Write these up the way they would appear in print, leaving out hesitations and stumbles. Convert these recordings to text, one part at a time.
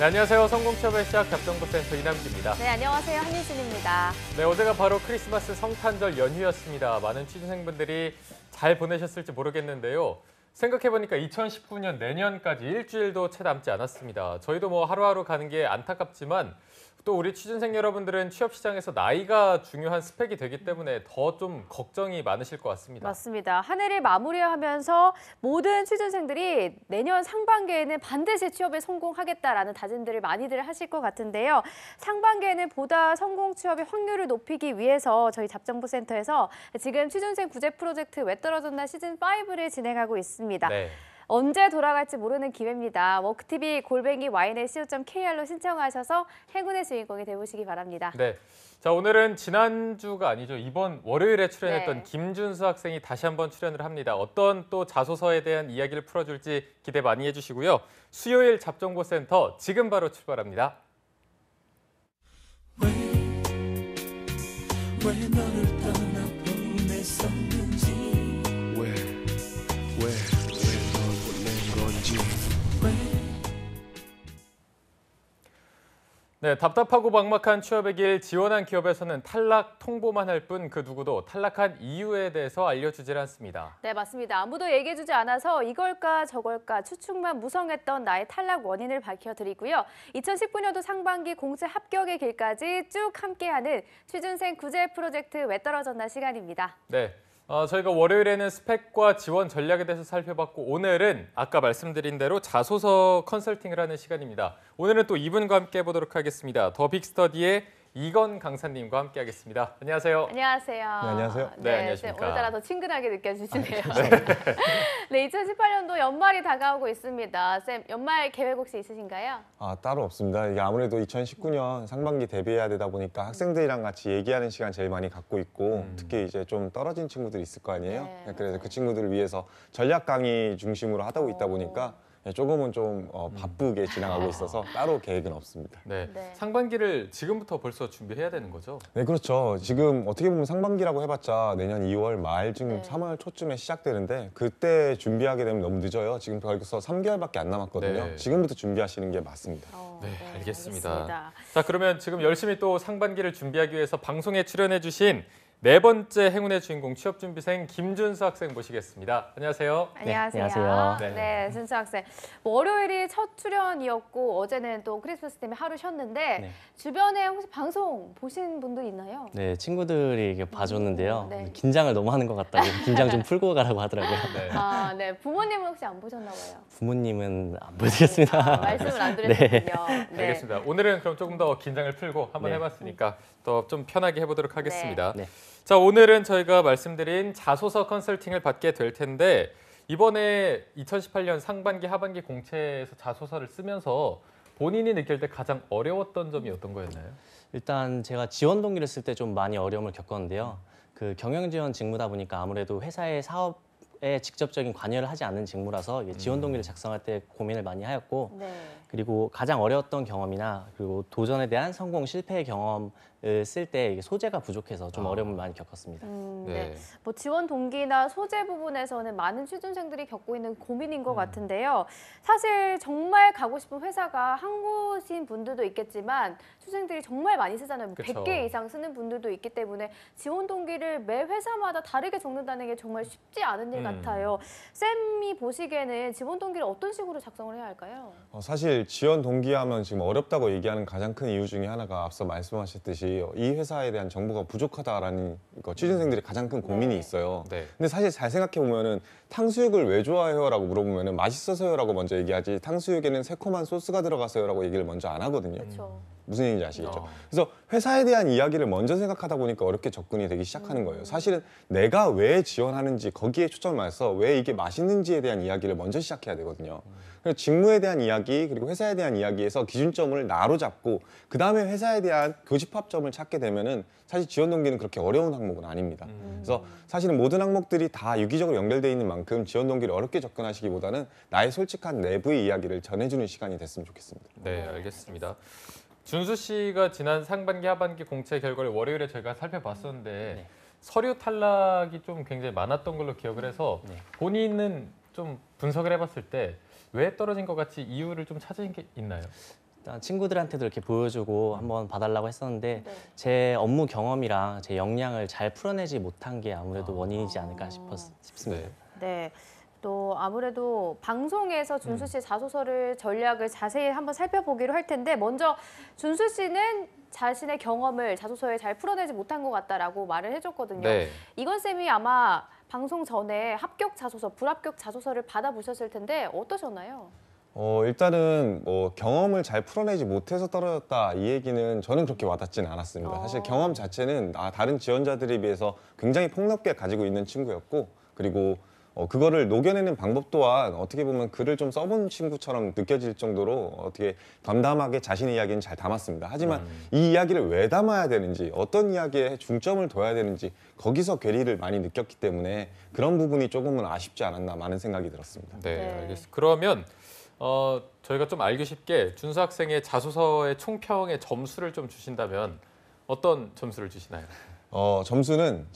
네, 안녕하세요. 성공취업의 시작 잡정보센터 이남기입니다. 네, 안녕하세요. 한유진입니다. 네, 어제가 바로 크리스마스 성탄절 연휴였습니다. 많은 취준생분들이 잘 보내셨을지 모르겠는데요. 생각해보니까 2019년 내년까지 일주일도 채 남지 않았습니다. 저희도 뭐 하루하루 가는 게 안타깝지만 또 우리 취준생 여러분들은 취업 시장에서 나이가 중요한 스펙이 되기 때문에 더 좀 걱정이 많으실 것 같습니다. 맞습니다. 한 해를 마무리하면서 모든 취준생들이 내년 상반기에는 반드시 취업에 성공하겠다라는 다짐들을 많이들 하실 것 같은데요. 상반기에는 보다 성공 취업의 확률을 높이기 위해서 저희 잡정보센터에서 지금 취준생 구제 프로젝트 왜 떨어졌나 시즌5를 진행하고 있습니다. 네. 언제 돌아갈지 모르는 기회입니다. worktv@ynet.co.kr로 신청하셔서 행운의 주인공이 되보시기 바랍니다. 네. 자, 오늘은 지난주가 아니죠. 이번 월요일에 출연했던 네. 김준수 학생이 다시 한번 출연을 합니다. 어떤 또 자소서에 대한 이야기를 풀어줄지 기대 많이 해주시고요. 수요일 잡정보센터 지금 바로 출발합니다. 왜 너를 떠나보냈었는지 왜 널 보낸 건지 네, 답답하고 막막한 취업의 길 지원한 기업에서는 탈락 통보만 할 뿐 그 누구도 탈락한 이유에 대해서 알려주질 않습니다. 네, 맞습니다. 아무도 얘기해주지 않아서 이걸까 저걸까 추측만 무성했던 나의 탈락 원인을 밝혀드리고요. 2019년도 상반기 공채 합격의 길까지 쭉 함께하는 취준생 구제 프로젝트 왜 떨어졌나 시간입니다. 네. 저희가 월요일에는 스펙과 지원 전략에 대해서 살펴봤고 오늘은 아까 말씀드린 대로 자소서 컨설팅을 하는 시간입니다. 오늘은 또 이분과 함께 해보도록 하겠습니다. 더 빅스터디의 이건 강사님과 함께 하겠습니다. 안녕하세요. 안녕하세요. 네, 안녕하세요. 네, 안녕하십니까. 오늘따라 더 친근하게 느껴지시네요. 네, 2018년도 연말이 다가오고 있습니다. 쌤, 연말 계획 혹시 있으신가요? 따로 없습니다. 이게 아무래도 2019년 상반기 대비해야 되다 보니까 학생들이랑 같이 얘기하는 시간 제일 많이 갖고 있고 특히 이제 좀 떨어진 친구들이 있을 거 아니에요. 네, 그래서 맞아요. 그 친구들을 위해서 전략 강의 중심으로 하다 있다 보니까 조금은 좀 바쁘게 지나가고 있어서 따로 계획은 없습니다. 네. 네. 상반기를 지금부터 벌써 준비해야 되는 거죠? 네, 그렇죠. 지금 어떻게 보면 상반기라고 해봤자 내년 2월 말쯤, 네. 3월 초쯤에 시작되는데 그때 준비하게 되면 너무 늦어요. 지금 벌써 3개월밖에 안 남았거든요. 네. 지금부터 준비하시는 게 맞습니다. 네, 알겠습니다. 알겠습니다. 자, 그러면 지금 열심히 또 상반기를 준비하기 위해서 방송에 출연해 주신 네 번째 행운의 주인공 취업준비생 김준수 학생 모시겠습니다. 안녕하세요. 안녕하세요. 안녕하세요. 네, 준수 학생. 월요일이 첫 출연이었고 어제는 또 크리스마스 때문에 하루 쉬었는데 네. 주변에 혹시 방송 보신 분들 있나요? 네, 친구들이 이게 봐줬는데요. 네. 긴장을 너무 하는 것 같다고 긴장 좀 풀고 가라고 하더라고요. 네. 아, 네. 부모님은 혹시 안 보셨나 봐요. 부모님은 안 보여드렸습니다. 말씀을 안 드렸군요. 네. 알겠습니다. 오늘은 그럼 조금 더 긴장을 풀고 한번 네. 해봤으니까 더 좀 편하게 해보도록 하겠습니다. 네. 자, 오늘은 저희가 말씀드린 자소서 컨설팅을 받게 될 텐데 이번에 2018년 상반기 하반기 공채에서 자소서를 쓰면서 본인이 느낄 때 가장 어려웠던 점이 어떤 거였나요? 일단 제가 지원 동기를 쓸 때 좀 많이 어려움을 겪었는데요. 그 경영 지원 직무다 보니까 아무래도 회사의 사업에 직접적인 관여를 하지 않는 직무라서 이게 지원 동기를 작성할 때 고민을 많이 하였고 네. 그리고 가장 어려웠던 경험이나 그리고 도전에 대한 성공 실패의 경험을 쓸 때 소재가 부족해서 좀 어려움을 많이 겪었습니다. 네. 뭐 지원 동기나 소재 부분에서는 많은 취준생들이 겪고 있는 고민인 것 같은데요. 사실 정말 가고 싶은 회사가 한 곳인 분들도 있겠지만 취준생들이 정말 많이 쓰잖아요. 뭐 그쵸. 100개 이상 쓰는 분들도 있기 때문에 지원 동기를 매 회사마다 다르게 적는다는 게 정말 쉽지 않은 일 같아요. 쌤이 보시기에는 지원 동기를 어떤 식으로 작성을 해야 할까요? 사실 지원 동기하면 지금 어렵다고 얘기하는 가장 큰 이유 중에 하나가 앞서 말씀하셨듯이 이 회사에 대한 정보가 부족하다라는 거 취준생들이 가장 큰 고민이 네. 있어요. 네. 근데 사실 잘 생각해 보면은 탕수육을 왜 좋아해요? 라고 물어보면은 맛있어서요라고 먼저 얘기하지 탕수육에는 새콤한 소스가 들어가서요라고 얘기를 먼저 안 하거든요. 그렇죠. 무슨 얘기인지 아시겠죠? 어. 그래서 회사에 대한 이야기를 먼저 생각하다 보니까 어렵게 접근이 되기 시작하는 거예요. 사실은 내가 왜 지원하는지 거기에 초점을 맞춰서 왜 이게 맛있는지에 대한 이야기를 먼저 시작해야 되거든요. 그래서 직무에 대한 이야기 그리고 회사에 대한 이야기에서 기준점을 나로 잡고 그 다음에 회사에 대한 교집합점을 찾게 되면은 사실 지원 동기는 그렇게 어려운 항목은 아닙니다. 그래서 사실은 모든 항목들이 다 유기적으로 연결되어 있는 만큼 지원 동기를 어렵게 접근하시기보다는 나의 솔직한 내부의 이야기를 전해주는 시간이 됐으면 좋겠습니다. 네, 알겠습니다. 준수 씨가 지난 상반기 하반기 공채 결과를 월요일에 저희가 살펴봤었는데 네. 서류 탈락이 좀 굉장히 많았던 걸로 기억을 해서 네. 본인은 좀 분석을 해봤을 때 왜 떨어진 것 같이 이유를 좀 찾은 게 있나요? 일단 친구들한테도 이렇게 보여주고 한번 봐달라고 했었는데 네. 제 업무 경험이랑 제 역량을 잘 풀어내지 못한 게 아무래도 원인이지 않을까 싶습니다. 네. 또 아무래도 방송에서 준수 씨의 자소서를 전략을 자세히 한번 살펴보기로 할 텐데 먼저 준수 씨는 자신의 경험을 자소서에 잘 풀어내지 못한 것 같다라고 말을 해줬거든요. 네. 이건 쌤이 아마 방송 전에 합격 자소서, 불합격 자소서를 받아보셨을 텐데 어떠셨나요? 일단은 뭐 경험을 잘 풀어내지 못해서 떨어졌다 이 얘기는 저는 그렇게 와닿지는 않았습니다. 사실 경험 자체는 다른 지원자들에 비해서 굉장히 폭넓게 가지고 있는 친구였고 그리고 그거를 녹여내는 방법 또한 어떻게 보면 글을 좀 써본 친구처럼 느껴질 정도로 어떻게 담담하게 자신의 이야기는 잘 담았습니다. 하지만 이 이야기를 왜 담아야 되는지 어떤 이야기에 중점을 둬야 되는지 거기서 괴리를 많이 느꼈기 때문에 그런 부분이 조금은 아쉽지 않았나 많은 생각이 들었습니다. 네, 알겠습니다. 그러면 저희가 좀 알기 쉽게 준수 학생의 자소서의 총평의 점수를 좀 주신다면 어떤 점수를 주시나요? 점수는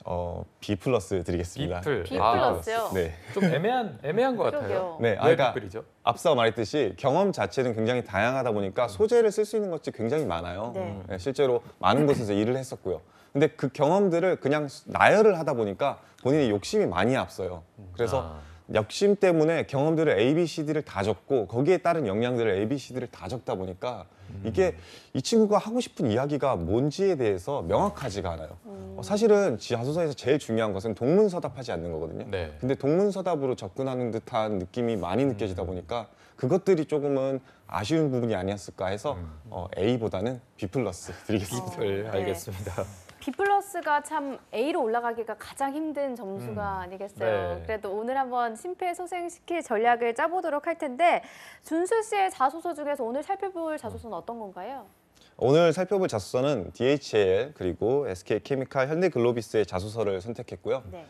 B+ 드리겠습니다. B+. B+. 아, 네. 좀 애매한 것 같아요. 그러게요. 네, 왜 그러니까 B급이죠? 앞서 말했듯이 경험 자체는 굉장히 다양하다 보니까 소재를 쓸 수 있는 것이 굉장히 많아요. 네. 네, 실제로 많은 곳에서 일을 했었고요. 근데 그 경험들을 그냥 나열을 하다 보니까 본인의 욕심이 많이 앞서요. 그래서 욕심 때문에 경험들을 A, B, C, D를 다 적고 거기에 따른 역량들을 A, B, C, D를 다 적다 보니까 이게 이 친구가 하고 싶은 이야기가 뭔지에 대해서 명확하지가 않아요. 사실은 자소서에서 제일 중요한 것은 동문서답하지 않는 거거든요. 네. 근데 동문서답으로 접근하는 듯한 느낌이 많이 느껴지다 보니까 그것들이 조금은 아쉬운 부분이 아니었을까 해서 A보다는 B+ 드리겠습니다. 네, 알겠습니다. B+가 참 A로 올라가기가 가장 힘든 점수가 아니겠어요. 네. 그래도 오늘 한번 심폐소생시킬 전략을 짜보도록 할 텐데 준수 씨의 자소서 중에서 오늘 살펴볼 자소서는 어떤 건가요? 오늘 살펴볼 자소서는 DHL 그리고 SK케미칼, 현대글로비스의 자소서를 선택했고요. 네.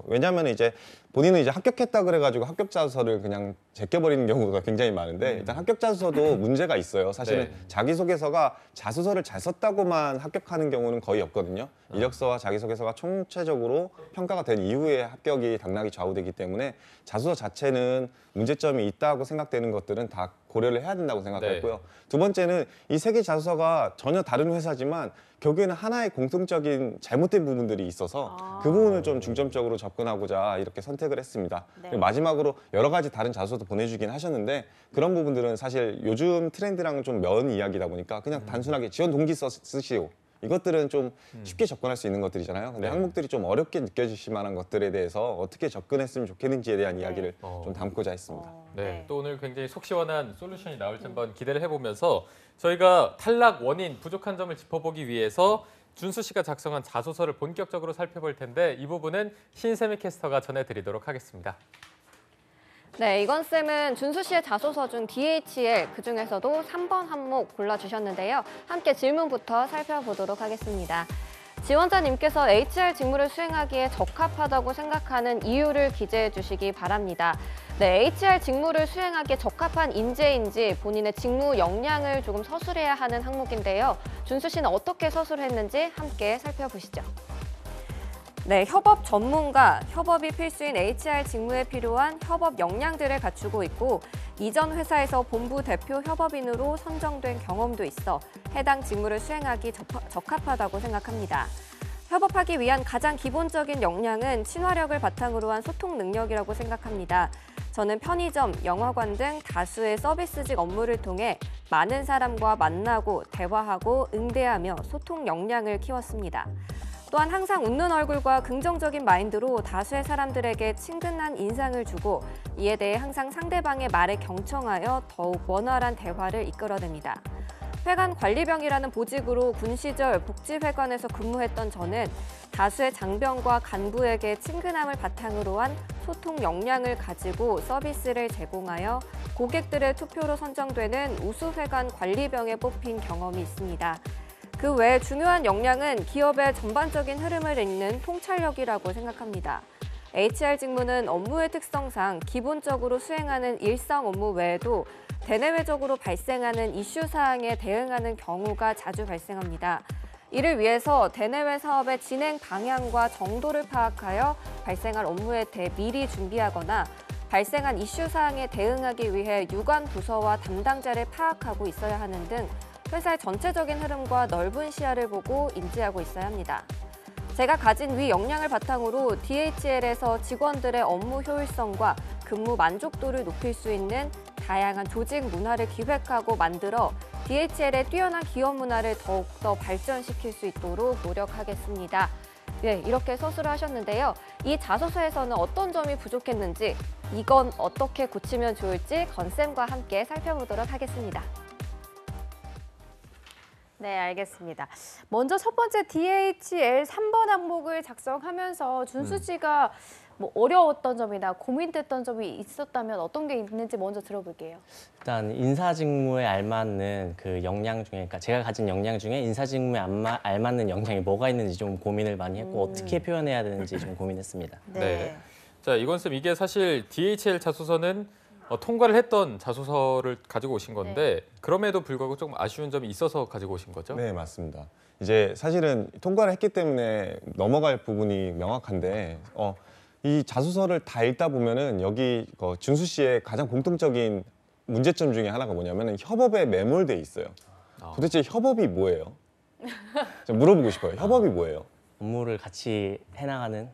왜냐하면 이제 본인은 이제 합격했다 그래가지고 합격 자소서를 그냥 제껴버리는 경우가 굉장히 많은데 일단 합격 자소서도 문제가 있어요. 사실은 네. 자기소개서가 자소서를 잘 썼다고만 합격하는 경우는 거의 없거든요. 이력서와 자기소개서가 총체적으로 평가가 된 이후에 합격이 당락이 좌우되기 때문에 자소서 자체는 문제점이 있다고 생각되는 것들은 다 고려를 해야 된다고 생각했고요. 네. 두 번째는 이 세 개 자소서가 전혀 다른 회사지만 결국에는 하나의 공통적인 잘못된 부분들이 있어서 그 부분을 좀 중점적으로 접근하고자 이렇게 선택을 했습니다. 네. 그리고 마지막으로 여러 가지 다른 자소서도 보내주긴 하셨는데 그런 부분들은 사실 요즘 트렌드랑은 좀 먼 이야기다 보니까 그냥 단순하게 지원 동기 쓰시오. 이것들은 좀 쉽게 접근할 수 있는 것들이잖아요. 근데 네. 항목들이 좀 어렵게 느껴지실 만한 것들에 대해서 어떻게 접근했으면 좋겠는지에 대한 이야기를 좀 담고자 했습니다. 네, 또 오늘 굉장히 속 시원한 솔루션이 나올지 한번 기대를 해보면서 저희가 탈락 원인, 부족한 점을 짚어보기 위해서 준수 씨가 작성한 자소서를 본격적으로 살펴볼 텐데 이 부분은 신세미 캐스터가 전해드리도록 하겠습니다. 네, 이건 쌤은 준수 씨의 자소서 중 DHL, 그중에서도 3번 항목 골라주셨는데요. 함께 질문부터 살펴보도록 하겠습니다. 지원자님께서 HR 직무를 수행하기에 적합하다고 생각하는 이유를 기재해 주시기 바랍니다. 네, HR 직무를 수행하기에 적합한 인재인지 본인의 직무 역량을 조금 서술해야 하는 항목인데요. 준수 씨는 어떻게 서술했는지 함께 살펴보시죠. 네, 협업 전문가, 협업이 필수인 HR 직무에 필요한 협업 역량들을 갖추고 있고 이전 회사에서 본부 대표 협업인으로 선정된 경험도 있어 해당 직무를 수행하기 적합하다고 생각합니다. 협업하기 위한 가장 기본적인 역량은 친화력을 바탕으로 한 소통 능력이라고 생각합니다. 저는 편의점, 영화관 등 다수의 서비스직 업무를 통해 많은 사람과 만나고 대화하고 응대하며 소통 역량을 키웠습니다. 또한 항상 웃는 얼굴과 긍정적인 마인드로 다수의 사람들에게 친근한 인상을 주고 이에 대해 항상 상대방의 말에 경청하여 더욱 원활한 대화를 이끌어냅니다. 회관 관리병이라는 보직으로 군 시절 복지회관에서 근무했던 저는 다수의 장병과 간부에게 친근함을 바탕으로 한 소통 역량을 가지고 서비스를 제공하여 고객들의 투표로 선정되는 우수회관 관리병에 뽑힌 경험이 있습니다. 그 외 중요한 역량은 기업의 전반적인 흐름을 읽는 통찰력이라고 생각합니다. HR 직무는 업무의 특성상 기본적으로 수행하는 일상 업무 외에도 대내외적으로 발생하는 이슈 사항에 대응하는 경우가 자주 발생합니다. 이를 위해서 대내외 사업의 진행 방향과 정도를 파악하여 발생할 업무에 대해 미리 준비하거나 발생한 이슈 사항에 대응하기 위해 유관 부서와 담당자를 파악하고 있어야 하는 등 회사의 전체적인 흐름과 넓은 시야를 보고 인지하고 있어야 합니다. 제가 가진 위 역량을 바탕으로 DHL에서 직원들의 업무 효율성과 근무 만족도를 높일 수 있는 다양한 조직 문화를 기획하고 만들어 DHL의 뛰어난 기업 문화를 더욱더 발전시킬 수 있도록 노력하겠습니다. 네, 이렇게 서술을 하셨는데요. 이 자소서에서는 어떤 점이 부족했는지, 이건 어떻게 고치면 좋을지 건쌤과 함께 살펴보도록 하겠습니다. 네, 알겠습니다. 먼저 첫 번째 DHL 3번 항목을 작성하면서 준수 씨가 뭐 어려웠던 점이나 고민됐던 점이 있었다면 어떤 게 있는지 먼저 들어볼게요. 일단 인사 직무에 알맞는 그 역량 중에, 그러니까 제가 가진 역량 중에 인사 직무에 알맞는 역량이 뭐가 있는지 좀 고민을 많이 했고 어떻게 표현해야 되는지 좀 고민했습니다. 네. 자, 이건쌤, 이게 사실 DHL 자소서는 통과를 했던 자소서를 가지고 오신 건데 그럼에도 불구하고 조금 아쉬운 점이 있어서 가지고 오신 거죠? 네, 맞습니다. 이제 사실은 통과를 했기 때문에 넘어갈 부분이 명확한데 이 자소서를 다 읽다 보면은 여기 준수 씨의 가장 공통적인 문제점 중에 하나가 뭐냐면은 협업에 매몰돼 있어요. 도대체 협업이 뭐예요? 제가 물어보고 싶어요. 협업이 뭐예요? 업무를 같이 해나가는.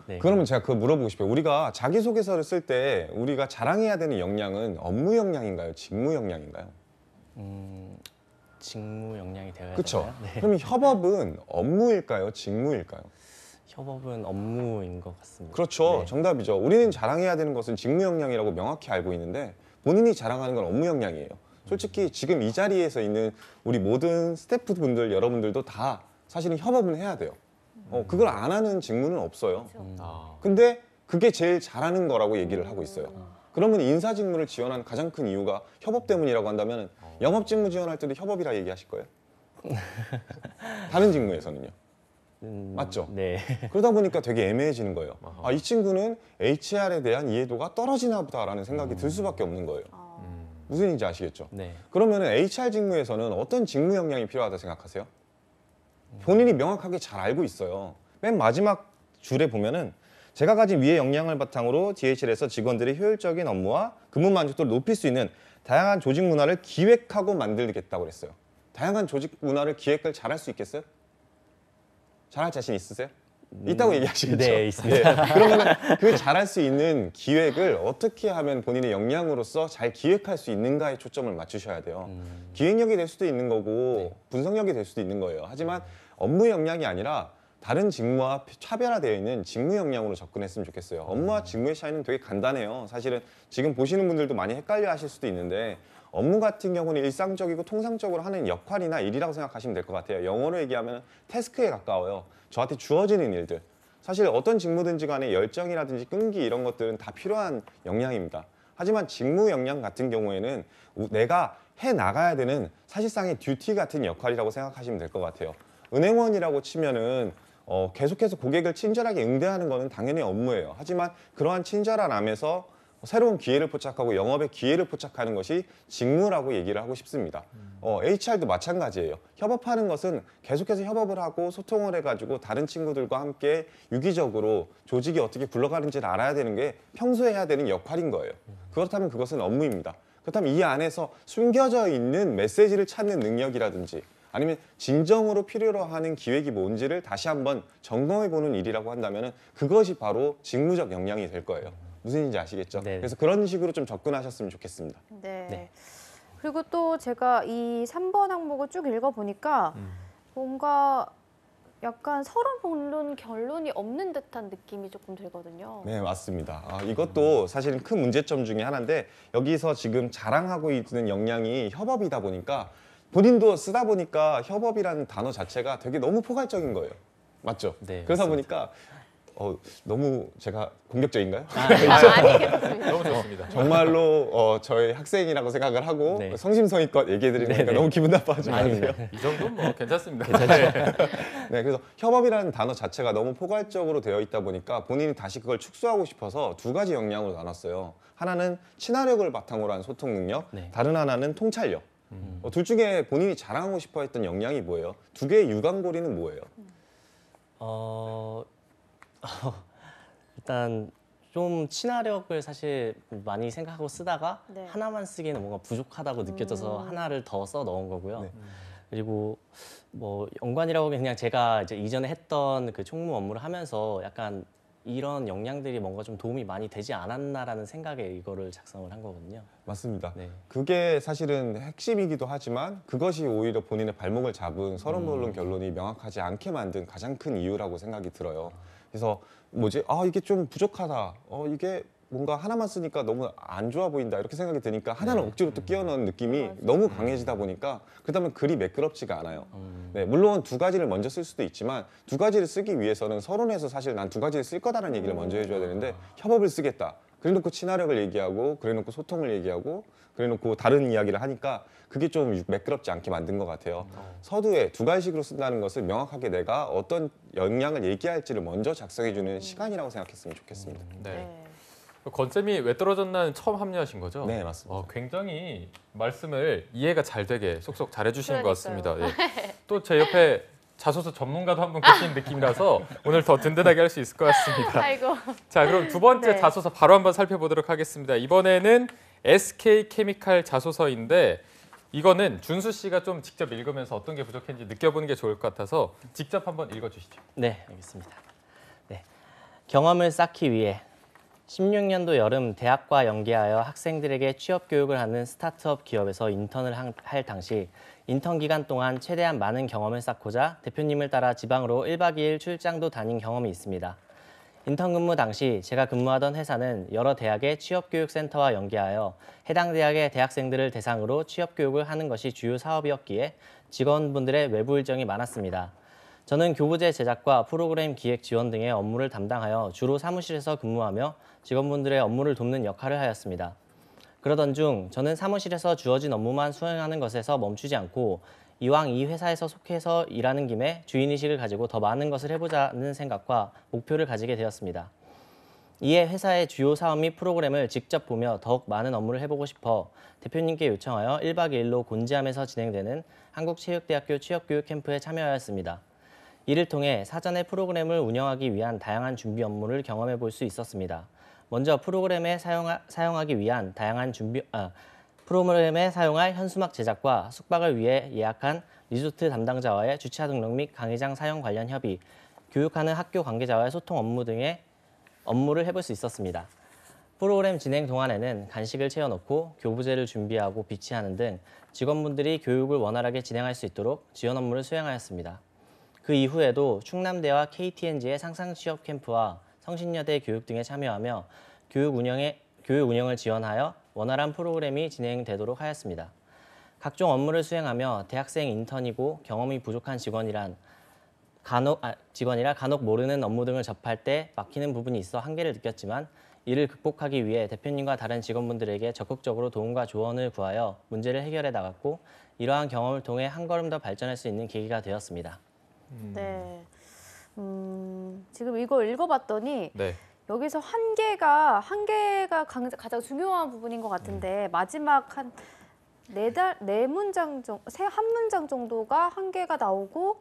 네. 그러면 제가 그거 물어보고 싶어요. 우리가 자기소개서를 쓸 때 우리가 자랑해야 되는 역량은 업무 역량인가요? 직무 역량인가요? 직무 역량이 되어야 그렇죠. 되나요? 네. 그럼 협업은 업무일까요? 직무일까요? 협업은 업무인 것 같습니다. 그렇죠. 네. 정답이죠. 우리는 자랑해야 되는 것은 직무 역량이라고 명확히 알고 있는데 본인이 자랑하는 건 업무 역량이에요. 솔직히 지금 이 자리에서 있는 우리 모든 스태프분들 여러분들도 다 사실은 협업은 해야 돼요. 그걸 안 하는 직무는 없어요. 근데 그게 제일 잘하는 거라고 얘기를 하고 있어요. 그러면 인사 직무를 지원하는 가장 큰 이유가 협업 때문이라고 한다면 영업 직무 지원할 때도 협업이라 얘기하실 거예요? 다른 직무에서는요? 맞죠? 네. 그러다 보니까 되게 애매해지는 거예요. 이 친구는 HR에 대한 이해도가 떨어지나 보다라는 생각이 들 수밖에 없는 거예요. 무슨 얘기인지 아시겠죠? 네. 그러면 HR 직무에서는 어떤 직무 역량이 필요하다고 생각하세요? 본인이 명확하게 잘 알고 있어요. 맨 마지막 줄에 보면은 제가 가진 위의 역량을 바탕으로 DHL에서 직원들의 효율적인 업무와 근무 만족도를 높일 수 있는 다양한 조직 문화를 기획하고 만들겠다고 그랬어요. 다양한 조직 문화를 기획을 잘할 수 있겠어요? 잘할 자신 있으세요? 있다고 얘기하시겠죠? 네, 있습니다. 그러면 그 잘할 수 있는 기획을 어떻게 하면 본인의 역량으로서 잘 기획할 수 있는가에 초점을 맞추셔야 돼요. 기획력이 될 수도 있는 거고 분석력이 될 수도 있는 거예요. 하지만 업무 역량이 아니라 다른 직무와 차별화되어 있는 직무 역량으로 접근했으면 좋겠어요. 업무와 직무의 차이는 되게 간단해요. 사실은 지금 보시는 분들도 많이 헷갈려 하실 수도 있는데 업무 같은 경우는 일상적이고 통상적으로 하는 역할이나 일이라고 생각하시면 될 것 같아요. 영어로 얘기하면 태스크에 가까워요. 저한테 주어지는 일들. 사실 어떤 직무든지 간에 열정이라든지 끈기 이런 것들은 다 필요한 역량입니다. 하지만 직무 역량 같은 경우에는 내가 해나가야 되는 사실상의 듀티 같은 역할이라고 생각하시면 될 것 같아요. 은행원이라고 치면은 계속해서 고객을 친절하게 응대하는 거는 당연히 업무예요. 하지만 그러한 친절함에서 새로운 기회를 포착하고 영업의 기회를 포착하는 것이 직무라고 얘기를 하고 싶습니다. HR도 마찬가지예요. 협업하는 것은 계속해서 협업을 하고 소통을 해가지고 다른 친구들과 함께 유기적으로 조직이 어떻게 굴러가는지를 알아야 되는 게 평소에 해야 되는 역할인 거예요. 그렇다면 그것은 업무입니다. 그렇다면 이 안에서 숨겨져 있는 메시지를 찾는 능력이라든지 아니면 진정으로 필요로 하는 기획이 뭔지를 다시 한번 점검해보는 일이라고 한다면 그것이 바로 직무적 역량이 될 거예요. 무슨 얘기인지 아시겠죠? 네. 그래서 그런 식으로 좀 접근하셨으면 좋겠습니다. 네. 네. 그리고 또 제가 이 3번 항목을 쭉 읽어보니까 뭔가 약간 서로 본론 결론이 없는 듯한 느낌이 조금 들거든요. 네, 맞습니다. 이것도 사실은 큰 문제점 중에 하나인데 여기서 지금 자랑하고 있는 역량이 협업이다 보니까 본인도 쓰다 보니까 협업이라는 단어 자체가 되게 너무 포괄적인 거예요. 맞죠? 네, 그러다 맞습니다. 보니까 너무 제가 공격적인가요? 아니, 괜찮습니다. 너무 좋습니다. 정말로 저의 학생이라고 생각을 하고 네. 성심성의껏 얘기해드리니까 네, 네. 너무 기분 나빠하지 마세요. 아닙니다. 이 정도는 뭐 괜찮습니다. 네, 그래서 협업이라는 단어 자체가 너무 포괄적으로 되어 있다 보니까 본인이 다시 그걸 축소하고 싶어서 두 가지 역량으로 나눴어요. 하나는 친화력을 바탕으로 한 소통 능력, 네. 다른 하나는 통찰력. 둘 중에 본인이 자랑하고 싶어 했던 역량이 뭐예요? 두 개의 유관고리는 뭐예요? 일단 좀 친화력을 사실 많이 생각하고 쓰다가 네. 하나만 쓰기는 뭔가 부족하다고 느껴져서 하나를 더 써 넣은 거고요. 네. 그리고 뭐 연관이라고 하면 그냥 제가 이제 이전에 했던 그 총무 업무를 하면서 약간 이런 역량들이 뭔가 좀 도움이 많이 되지 않았나라는 생각에 이거를 작성을 한 거거든요. 맞습니다. 네. 그게 사실은 핵심이기도 하지만 그것이 오히려 본인의 발목을 잡은 서론 본론 결론이 명확하지 않게 만든 가장 큰 이유라고 생각이 들어요. 그래서 이게 좀 부족하다. 이게 뭔가 하나만 쓰니까 너무 안 좋아 보인다 이렇게 생각이 드니까 하나는 억지로 또 끼워 넣은 느낌이 너무 강해지다 보니까 그러다 보면 글이 매끄럽지가 않아요. 네, 물론 두 가지를 먼저 쓸 수도 있지만 두 가지를 쓰기 위해서는 서론에서 사실 난 두 가지를 쓸 거다라는 얘기를 먼저 해줘야 되는데 협업을 쓰겠다. 그래놓고 친화력을 얘기하고 그래놓고 소통을 얘기하고 그래놓고 다른 이야기를 하니까 그게 좀 매끄럽지 않게 만든 것 같아요. 서두에 두 가지식으로 쓴다는 것을 명확하게 내가 어떤 역량을 얘기할지를 먼저 작성해주는 시간이라고 생각했으면 좋겠습니다. 네. 건쌤이 왜 떨어졌나는 처음 합류하신 거죠? 네, 맞습니다. 굉장히 말씀을 이해가 잘 되게 쏙쏙 잘해주시는 것 그러니까요. 같습니다. 예. 또 제 옆에 자소서 전문가도 한 분 계신 느낌이라서 오늘 더 든든하게 할 수 있을 것 같습니다. 아이고. 자, 그럼 두 번째 네. 자소서 바로 한번 살펴보도록 하겠습니다. 이번에는 SK케미칼 자소서인데 이거는 준수 씨가 좀 직접 읽으면서 어떤 게 부족했는지 느껴보는 게 좋을 것 같아서 직접 한번 읽어주시죠. 네, 알겠습니다. 네, 경험을 쌓기 위해 16년도 여름 대학과 연계하여 학생들에게 취업 교육을 하는 스타트업 기업에서 인턴을 할 당시 인턴 기간 동안 최대한 많은 경험을 쌓고자 대표님을 따라 지방으로 1박 2일 출장도 다닌 경험이 있습니다. 인턴 근무 당시 제가 근무하던 회사는 여러 대학의 취업교육센터와 연계하여 해당 대학의 대학생들을 대상으로 취업교육을 하는 것이 주요 사업이었기에 직원분들의 외부 일정이 많았습니다. 저는 교부제 제작과 프로그램 기획 지원 등의 업무를 담당하여 주로 사무실에서 근무하며 직원분들의 업무를 돕는 역할을 하였습니다. 그러던 중 저는 사무실에서 주어진 업무만 수행하는 것에서 멈추지 않고 이왕 이 회사에서 속해서 일하는 김에 주인의식을 가지고 더 많은 것을 해보자는 생각과 목표를 가지게 되었습니다. 이에 회사의 주요 사업 및 프로그램을 직접 보며 더욱 많은 업무를 해보고 싶어 대표님께 요청하여 1박 2일로 곤지암에서 진행되는 한국체육대학교 취업교육 캠프에 참여하였습니다. 이를 통해 사전에 프로그램을 운영하기 위한 다양한 준비 업무를 경험해 볼 수 있었습니다. 먼저 프로그램에 사용하기 위한 프로그램에 사용할 현수막 제작과 숙박을 위해 예약한 리조트 담당자와의 주차 등록 및 강의장 사용 관련 협의, 교육하는 학교 관계자와의 소통 업무 등의 업무를 해볼 수 있었습니다. 프로그램 진행 동안에는 간식을 채워놓고 교부제를 준비하고 비치하는 등 직원분들이 교육을 원활하게 진행할 수 있도록 지원 업무를 수행하였습니다. 그 이후에도 충남대와 KTNG의 상상 취업 캠프와 성신여대 교육 등에 참여하며 교육 운영을 지원하여 원활한 프로그램이 진행되도록 하였습니다. 각종 업무를 수행하며 대학생 인턴이고 경험이 부족한 직원이라 간혹 모르는 업무 등을 접할 때 막히는 부분이 있어 한계를 느꼈지만 이를 극복하기 위해 대표님과 다른 직원분들에게 적극적으로 도움과 조언을 구하여 문제를 해결해 나갔고 이러한 경험을 통해 한 걸음 더 발전할 수 있는 계기가 되었습니다. 네. 지금 이거 읽어봤더니 네. 여기서 한계가 가장 중요한 부분인 것 같은데 마지막 한 네 문장 정도, 한 문장 정도가 한계가 나오고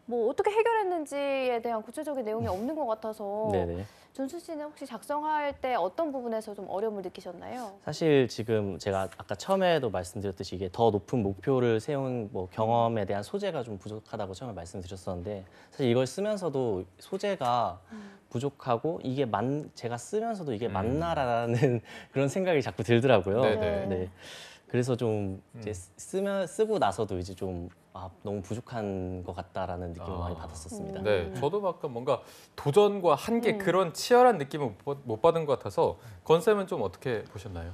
뭐 어떻게 해결했는지에 대한 구체적인 내용이 없는 것 같아서 네네. 준수 씨는 혹시 작성할 때 어떤 부분에서 좀 어려움을 느끼셨나요? 사실 지금 제가 아까 처음에도 말씀드렸듯이 이게 더 높은 목표를 세운 뭐 경험에 대한 소재가 좀 부족하다고 처음에 말씀드렸었는데 사실 이걸 쓰면서도 소재가 부족하고 이게 제가 쓰면서도 이게 맞나라는 그런 생각이 자꾸 들더라고요. 네네. 네. 그래서 좀 이제 쓰고 나서도 이제 좀 너무 부족한 것 같다라는 느낌을 많이 받았었습니다. 네, 저도 아까 뭔가 도전과 한계 그런 치열한 느낌을 못 받은 것 같아서 건쌤은 좀 어떻게 보셨나요?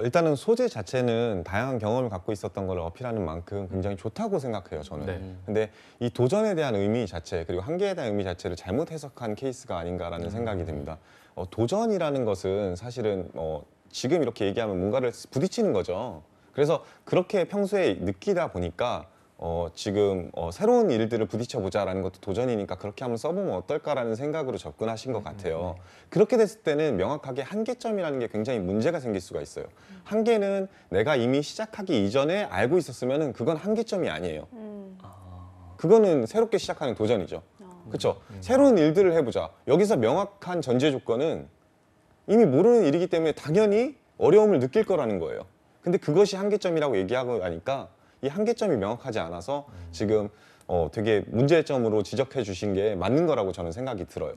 일단은 소재 자체는 다양한 경험을 갖고 있었던 걸 어필하는 만큼 굉장히 좋다고 생각해요, 저는. 네. 근데 이 도전에 대한 의미 자체 그리고 한계에 대한 의미 자체를 잘못 해석한 케이스가 아닌가라는 생각이 듭니다. 도전이라는 것은 사실은 지금 이렇게 얘기하면 뭔가를 부딪히는 거죠. 그래서 그렇게 평소에 느끼다 보니까 지금 새로운 일들을 부딪혀보자라는 것도 도전이니까 그렇게 한번 써보면 어떨까라는 생각으로 접근하신 것 같아요. 그렇게 됐을 때는 명확하게 한계점이라는 게 굉장히 문제가 생길 수가 있어요. 한계는 내가 이미 시작하기 이전에 알고 있었으면 그건 한계점이 아니에요. 그거는 새롭게 시작하는 도전이죠. 그렇죠? 새로운 일들을 해보자. 여기서 명확한 전제 조건은 이미 모르는 일이기 때문에 당연히 어려움을 느낄 거라는 거예요. 근데 그것이 한계점이라고 얘기하고 나니까 이 한계점이 명확하지 않아서 지금 되게 문제점으로 지적해 주신 게 맞는 거라고 저는 생각이 들어요.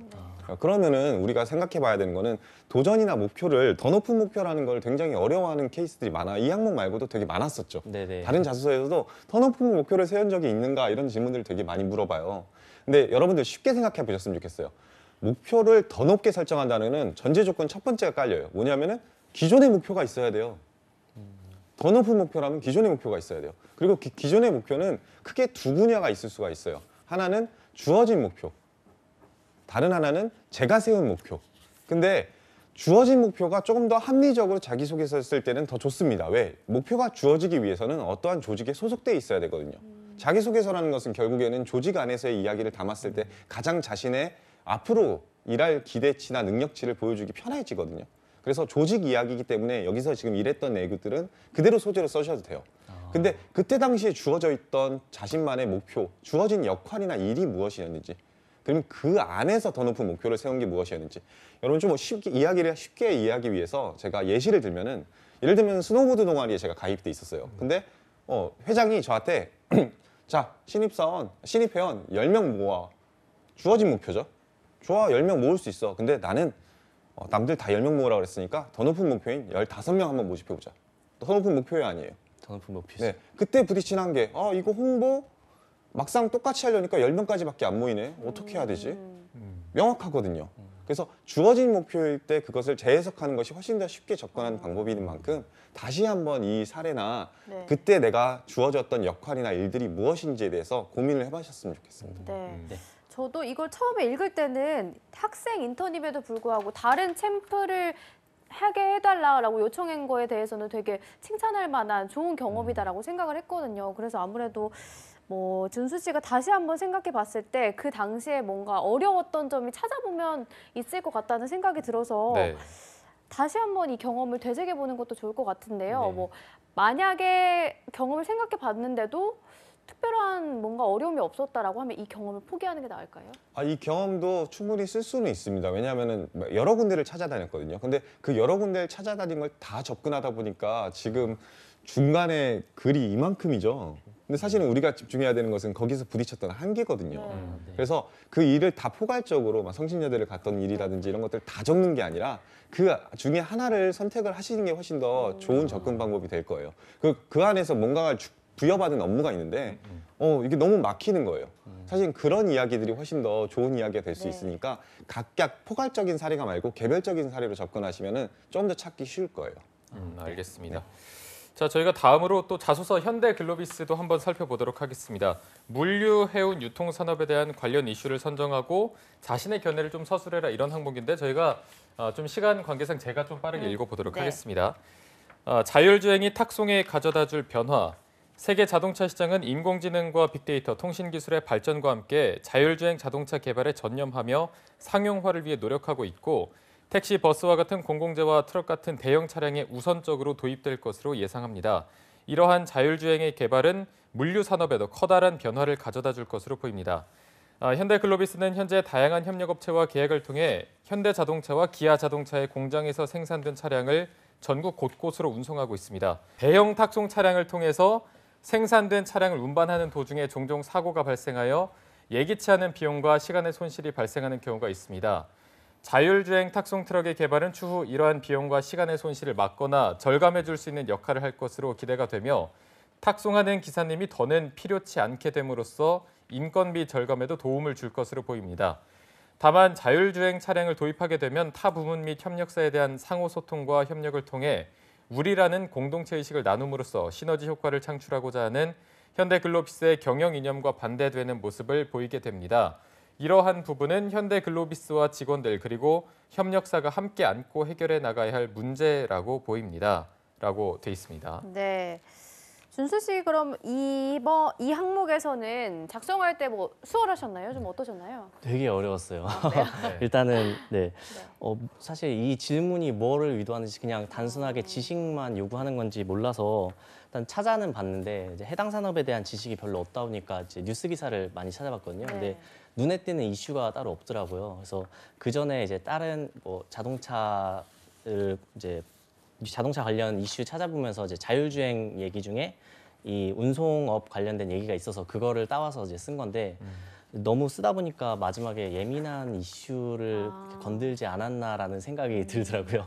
그러면은 우리가 생각해 봐야 되는 거는 도전이나 목표를 더 높은 목표라는 걸 굉장히 어려워하는 케이스들이 많아. 이 항목 말고도 되게 많았었죠. 네네. 다른 자소서에서도 더 높은 목표를 세운 적이 있는가 이런 질문들을 되게 많이 물어봐요. 근데 여러분들 쉽게 생각해 보셨으면 좋겠어요. 목표를 더 높게 설정한다는 전제 조건 첫 번째가 깔려요. 뭐냐면은 기존의 목표가 있어야 돼요. 더 높은 목표라면 기존의 목표가 있어야 돼요. 그리고 기존의 목표는 크게 두 분야가 있을 수가 있어요. 하나는 주어진 목표, 다른 하나는 제가 세운 목표. 근데 주어진 목표가 조금 더 합리적으로 자기소개서 쓸 때는 더 좋습니다. 왜? 목표가 주어지기 위해서는 어떠한 조직에 소속돼 있어야 되거든요. 자기소개서라는 것은 결국에는 조직 안에서의 이야기를 담았을 때 가장 자신의 앞으로 일할 기대치나 능력치를 보여주기 편해지거든요. 그래서 조직 이야기이기 때문에 여기서 지금 일했던 내용들은 그대로 소재로 써셔도 돼요. 근데 그때 당시에 주어져 있던 자신만의 목표, 주어진 역할이나 일이 무엇이었는지, 그럼 그 안에서 더 높은 목표를 세운 게 무엇이었는지, 여러분 좀 쉽게 쉽게 이해하기 위해서 제가 예시를 들면은, 예를 들면 스노보드 동아리에 제가 가입돼 있었어요. 근데 회장이 저한테 자, 신입회원 10명 모아. 주어진 목표죠. 좋아, 10명 모을 수 있어. 근데 나는 남들 다 10명 모으라 그랬으니까 더 높은 목표인 15명 한번 모집해보자. 더 높은 목표가 아니에요. 더 높은 목표. 네, 그때 부딪힌 한계. 이거 홍보 막상 똑같이 하려니까 10명까지밖에 안 모이네. 어떻게 해야 되지? 명확하거든요. 그래서 주어진 목표일 때 그것을 재해석하는 것이 훨씬 더 쉽게 접근하는 방법인 만큼 다시 한번 이 사례나 네. 그때 내가 주어졌던 역할이나 일들이 무엇인지에 대해서 고민을 해보셨으면 좋겠습니다. 네. 네. 저도 이걸 처음에 읽을 때는 학생 인턴임에도 불구하고 다른 챔프를 하게 해달라고 요청한 거에 대해서는 되게 칭찬할 만한 좋은 경험이다라고 생각을 했거든요. 그래서 아무래도 뭐 준수 씨가 다시 한번 생각해 봤을 때 그 당시에 뭔가 어려웠던 점이 찾아보면 있을 것 같다는 생각이 들어서 네. 다시 한번 이 경험을 되새겨 보는 것도 좋을 것 같은데요. 네. 뭐 만약에 경험을 생각해 봤는데도 특별한 뭔가 어려움이 없었다라고 하면 이 경험을 포기하는 게 나을까요? 이 경험도 충분히 쓸 수는 있습니다. 왜냐하면 여러 군데를 찾아다녔거든요. 근데 그 여러 군데를 찾아다닌 걸 다 접근하다 보니까 지금 중간에 글이 이만큼이죠. 근데 사실은 우리가 집중해야 되는 것은 거기서 부딪혔던 한계거든요. 네. 그래서 그 일을 다 포괄적으로 성신여대를 갔던 일이라든지 이런 것들 다 적는 게 아니라 그 중에 하나를 선택을 하시는 게 훨씬 더 좋은 접근 방법이 될 거예요. 그 안에서 뭔가가 부여받은 업무가 있는데 이게 너무 막히는 거예요. 사실 그런 이야기들이 훨씬 더 좋은 이야기가 될 수 네. 있으니까 각각 포괄적인 사례가 말고 개별적인 사례로 접근하시면 좀 더 찾기 쉬울 거예요. 알겠습니다. 자, 저희가 다음으로 또 자소서 현대글로비스도 한번 살펴보도록 하겠습니다. 물류, 해운, 유통산업에 대한 관련 이슈를 선정하고 자신의 견해를 좀 서술해라 이런 항목인데 저희가 좀 시간 관계상 제가 좀 빠르게 읽어보도록 네. 하겠습니다. 자율주행이 탁송에 가져다줄 변화. 세계 자동차 시장은 인공지능과 빅데이터, 통신기술의 발전과 함께 자율주행 자동차 개발에 전념하며 상용화를 위해 노력하고 있고 택시, 버스와 같은 공공재와 트럭 같은 대형 차량에 우선적으로 도입될 것으로 예상합니다. 이러한 자율주행의 개발은 물류 산업에도 커다란 변화를 가져다 줄 것으로 보입니다. 현대글로비스는 현재 다양한 협력업체와 계약을 통해 현대자동차와 기아자동차의 공장에서 생산된 차량을 전국 곳곳으로 운송하고 있습니다. 대형 탁송 차량을 통해서 생산된 차량을 운반하는 도중에 종종 사고가 발생하여 예기치 않은 비용과 시간의 손실이 발생하는 경우가 있습니다. 자율주행 탁송 트럭의 개발은 추후 이러한 비용과 시간의 손실을 막거나 절감해 줄 수 있는 역할을 할 것으로 기대가 되며 탁송하는 기사님이 더는 필요치 않게 됨으로써 인건비 절감에도 도움을 줄 것으로 보입니다. 다만 자율주행 차량을 도입하게 되면 타 부문 및 협력사에 대한 상호소통과 협력을 통해 우리라는 공동체 의식을 나눔으로써 시너지 효과를 창출하고자 하는 현대글로비스의 경영 이념과 반대되는 모습을 보이게 됩니다. 이러한 부분은 현대글로비스와 직원들 그리고 협력사가 함께 안고 해결해 나가야 할 문제라고 보입니다. 라고 돼 있습니다. 네. 준수 씨 그럼 이 항목에서는 작성할 때 뭐 수월하셨나요? 좀 어떠셨나요? 되게 어려웠어요. 네. 일단은 사실 이 질문이 뭐를 의도하는지 그냥 단순하게 지식만 요구하는 건지 몰라서 일단 찾아는 봤는데 이제 해당 산업에 대한 지식이 별로 없다 보니까 이제 뉴스 기사를 많이 찾아봤거든요. 근데 네. 눈에 띄는 이슈가 따로 없더라고요. 그래서 그 전에 이제 다른 자동차 이제 자동차 관련 이슈 찾아보면서 이제 자율주행 얘기 중에 이 운송업 관련된 얘기가 있어서 그거를 따와서 이제 쓴 건데 너무 쓰다 보니까 마지막에 예민한 이슈를 건들지 않았나라는 생각이 들더라고요.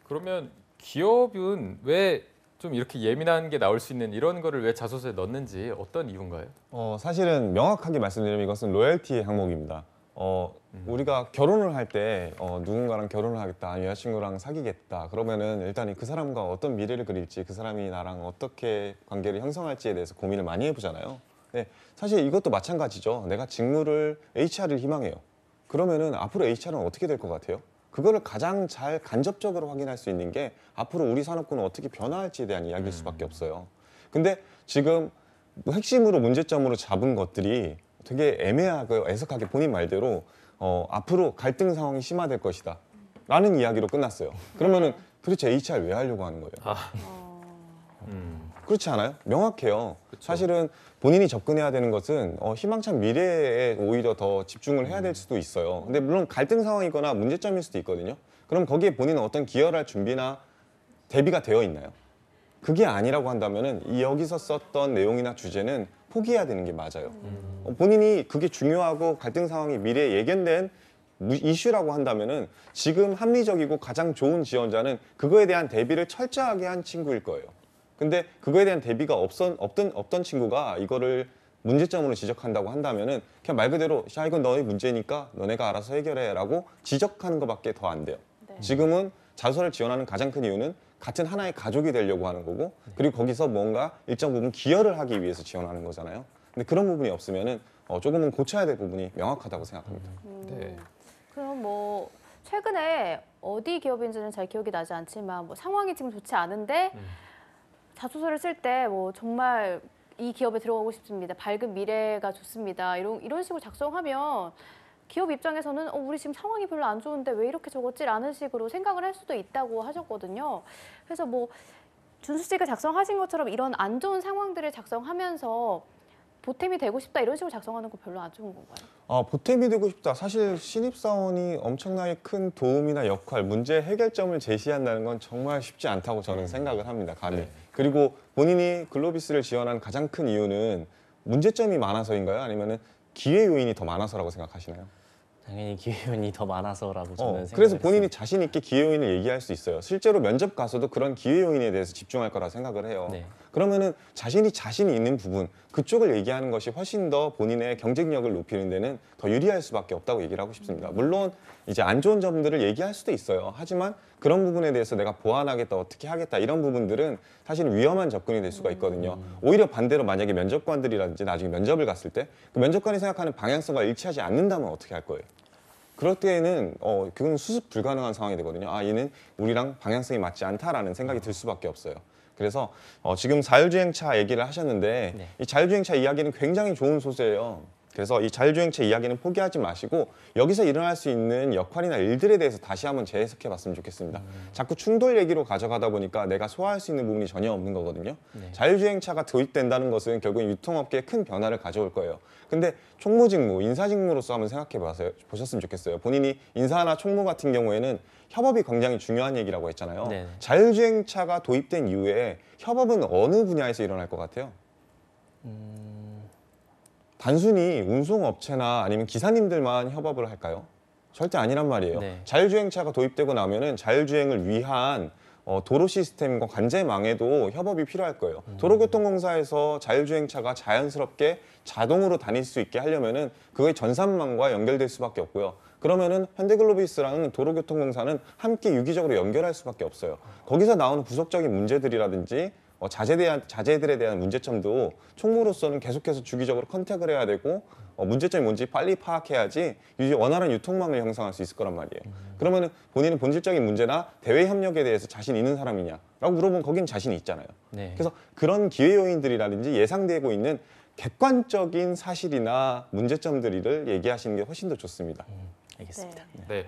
그러면 기업은 왜 좀 이렇게 예민한 게 나올 수 있는 이런 거를 왜 자소서에 넣는지 어떤 이유인가요? 사실은 명확하게 말씀드리면 이것은 로열티 항목입니다. 우리가 결혼을 할 때 누군가랑 결혼을 하겠다, 여자친구랑 사귀겠다 그러면은 일단 그 사람과 어떤 미래를 그릴지, 그 사람이 나랑 어떻게 관계를 형성할지에 대해서 고민을 많이 해보잖아요. 네, 사실 이것도 마찬가지죠. 내가 직무를 HR을 희망해요. 그러면은 앞으로 HR은 어떻게 될 것 같아요? 그거를 가장 잘 간접적으로 확인할 수 있는 게 앞으로 우리 산업군은 어떻게 변화할지에 대한 이야기일 수밖에 없어요. 근데 지금 핵심으로 문제점으로 잡은 것들이 되게 애매하고 애석하게 본인 말대로 앞으로 갈등 상황이 심화될 것이다 라는 이야기로 끝났어요. 그러면은 도대체 HR 왜 하려고 하는 거예요? 그렇지 않아요? 명확해요. 사실은 본인이 접근해야 되는 것은 희망찬 미래에 오히려 더 집중을 해야 될 수도 있어요. 근데 물론 갈등 상황이거나 문제점일 수도 있거든요. 그럼 거기에 본인은 어떤 기여할 준비나 대비가 되어 있나요? 그게 아니라고 한다면은 여기서 썼던 내용이나 주제는 포기해야 되는 게 맞아요. 본인이 그게 중요하고 갈등 상황이 미래에 예견된 이슈라고 한다면은 지금 합리적이고 가장 좋은 지원자는 그거에 대한 대비를 철저하게 한 친구일 거예요. 근데 그거에 대한 대비가 없던 친구가 이거를 문제점으로 지적한다고 한다면은 그냥 말 그대로 야 이건 너의 문제니까 너네가 알아서 해결해라고 지적하는 것밖에 더 안 돼요. 네. 지금은 자소서를 지원하는 가장 큰 이유는 같은 하나의 가족이 되려고 하는 거고 그리고 거기서 뭔가 일정 부분 기여를 하기 위해서 지원하는 거잖아요. 근데 그런 부분이 없으면은 조금은 고쳐야 될 부분이 명확하다고 생각합니다. 네. 그럼 뭐 최근에 어디 기업인지는 잘 기억이 나지 않지만 뭐 상황이 지금 좋지 않은데 자소서를 쓸 때 뭐 정말 이 기업에 들어가고 싶습니다. 밝은 미래가 좋습니다. 이런 식으로 작성하면 기업 입장에서는 우리 지금 상황이 별로 안 좋은데 왜 이렇게 적었지라는 식으로 생각을 할 수도 있다고 하셨거든요. 그래서 뭐 준수 씨가 작성하신 것처럼 이런 안 좋은 상황들을 작성하면서 보탬이 되고 싶다 이런 식으로 작성하는 거 별로 안 좋은 건가요? 보탬이 되고 싶다. 사실 신입사원이 엄청나게 큰 도움이나 역할, 문제 해결점을 제시한다는 건 정말 쉽지 않다고 저는 생각을 합니다. 감히. 네. 그리고 본인이 글로비스를 지원한 가장 큰 이유는 문제점이 많아서인가요? 아니면은 기회 요인이 더 많아서라고 생각하시나요? 당연히 기회 요인이 더 많아서라고 저는 생각을 그래서 본인이 했습니다. 자신 있게 기회 요인을 얘기할 수 있어요. 실제로 면접 가서도 그런 기회 요인에 대해서 집중할 거라 생각을 해요. 네. 그러면은 자신이 있는 부분 그쪽을 얘기하는 것이 훨씬 더 본인의 경쟁력을 높이는 데는 더 유리할 수밖에 없다고 얘기를 하고 싶습니다. 물론 이제 안 좋은 점들을 얘기할 수도 있어요. 하지만 그런 부분에 대해서 내가 보완하겠다, 어떻게 하겠다 이런 부분들은 사실 위험한 접근이 될 수가 있거든요. 오히려 반대로 만약에 면접관들이라든지 나중에 면접을 갔을 때 그 면접관이 생각하는 방향성과 일치하지 않는다면 어떻게 할 거예요? 그럴 때에는 그건 수습 불가능한 상황이 되거든요. 얘는 우리랑 방향성이 맞지 않다라는 생각이 들 수밖에 없어요. 그래서 지금 자율주행차 얘기를 하셨는데 네. 이 자율주행차 이야기는 굉장히 좋은 소재예요. 그래서 이 자율주행차 이야기는 포기하지 마시고 여기서 일어날 수 있는 역할이나 일들에 대해서 다시 한번 재해석해 봤으면 좋겠습니다. 자꾸 충돌 얘기로 가져가다 보니까 내가 소화할 수 있는 부분이 전혀 없는 거거든요. 네. 자율주행차가 도입된다는 것은 결국 유통업계에 큰 변화를 가져올 거예요. 근데 총무직무, 인사직무로서 한번 생각해 보셨으면 좋겠어요. 본인이 인사나 총무 같은 경우에는 협업이 굉장히 중요한 얘기라고 했잖아요. 네. 자율주행차가 도입된 이후에 협업은 어느 분야에서 일어날 것 같아요? 단순히 운송업체나 아니면 기사님들만 협업을 할까요? 절대 아니란 말이에요. 네. 자율주행차가 도입되고 나면은 자율주행을 위한 도로 시스템과 관제망에도 협업이 필요할 거예요. 도로교통공사에서 자율주행차가 자연스럽게 자동으로 다닐 수 있게 하려면은 그게 전산망과 연결될 수밖에 없고요. 그러면은 현대글로비스랑 도로교통공사는 함께 유기적으로 연결할 수밖에 없어요. 거기서 나오는 부속적인 문제들이라든지 자재들에 대한 문제점도 총무로서는 계속해서 주기적으로 컨택을 해야 되고 문제점이 뭔지 빨리 파악해야지 원활한 유통망을 형성할 수 있을 거란 말이에요. 그러면은 본인은 본질적인 문제나 대외 협력에 대해서 자신 있는 사람이냐라고 물어보면 거긴 자신이 있잖아요. 네. 그래서 그런 기회 요인들이라든지 예상되고 있는 객관적인 사실이나 문제점들을 얘기하시는 게 훨씬 더 좋습니다. 알겠습니다. 네.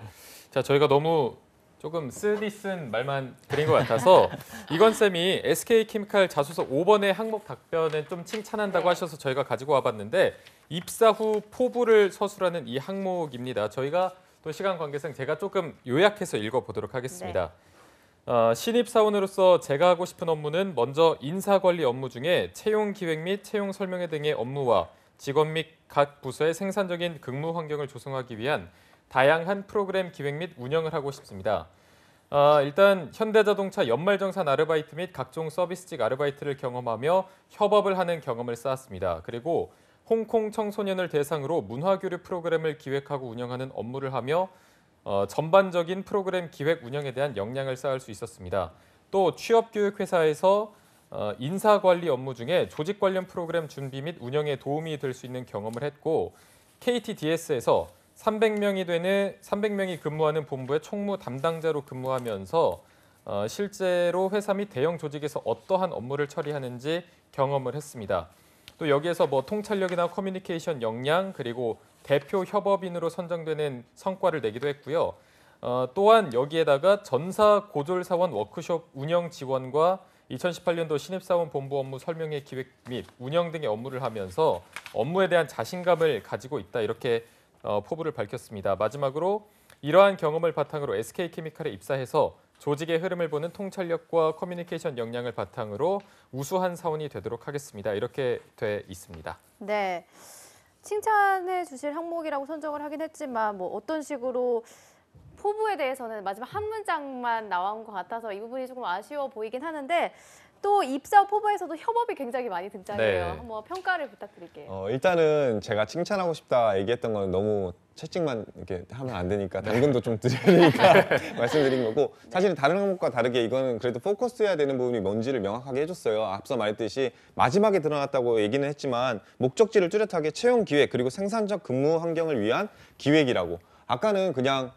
자, 저희가 너무 조금 쓴 말만 드린 것 같아서 이건 쌤이 SK케미칼 자소서 5번의 항목 답변은 좀 칭찬한다고 하셔서 저희가 가지고 와봤는데 입사 후 포부를 서술하는 이 항목입니다. 저희가 또 시간 관계상 제가 조금 요약해서 읽어보도록 하겠습니다. 신입사원으로서 제가 하고 싶은 업무는 먼저 인사관리 업무 중에 채용 기획 및 채용 설명회 등의 업무와 직원 및 각 부서의 생산적인 근무 환경을 조성하기 위한 다양한 프로그램 기획 및 운영을 하고 싶습니다. 일단 현대자동차 연말정산 아르바이트 및 각종 서비스직 아르바이트를 경험하며 협업을 하는 경험을 쌓았습니다. 그리고 홍콩 청소년을 대상으로 문화교류 프로그램을 기획하고 운영하는 업무를 하며 전반적인 프로그램 기획 운영에 대한 역량을 쌓을 수 있었습니다. 또 취업교육회사에서 인사관리 업무 중에 조직 관련 프로그램 준비 및 운영에 도움이 될 수 있는 경험을 했고 KTDS에서 300명이 근무하는 본부의 총무 담당자로 근무하면서 실제로 회사 및 대형 조직에서 어떠한 업무를 처리하는지 경험을 했습니다. 또 여기에서 뭐 통찰력이나 커뮤니케이션 역량 그리고 대표 협업인으로 선정되는 성과를 내기도 했고요. 또한 여기에다가 전사 고졸사원 워크숍 운영 지원과 2018년도 신입사원 본부 업무 설명회 기획 및 운영 등의 업무를 하면서 업무에 대한 자신감을 가지고 있다 이렇게 포부를 밝혔습니다. 마지막으로 이러한 경험을 바탕으로 SK케미칼에 입사해서 조직의 흐름을 보는 통찰력과 커뮤니케이션 역량을 바탕으로 우수한 사원이 되도록 하겠습니다. 이렇게 돼 있습니다. 네, 칭찬해 주실 항목이라고 선정을 하긴 했지만 뭐 어떤 식으로 포부에 대해서는 마지막 한 문장만 나온 것 같아서 이 부분이 조금 아쉬워 보이긴 하는데 또 입사 포부에서도 협업이 굉장히 많이 등장해요. 네. 한번 평가를 부탁드릴게요. 일단은 제가 칭찬하고 싶다 얘기했던 건 너무 채찍만 이렇게 하면 안 되니까 당근도 좀 드리니까 말씀드린 거고 사실은 다른 항목과 다르게 이거는 그래도 포커스해야 되는 부분이 뭔지를 명확하게 해줬어요. 앞서 말했듯이 마지막에 드러났다고 얘기는 했지만 목적지를 뚜렷하게 채용 기획 그리고 생산적 근무 환경을 위한 기획이라고 아까는 그냥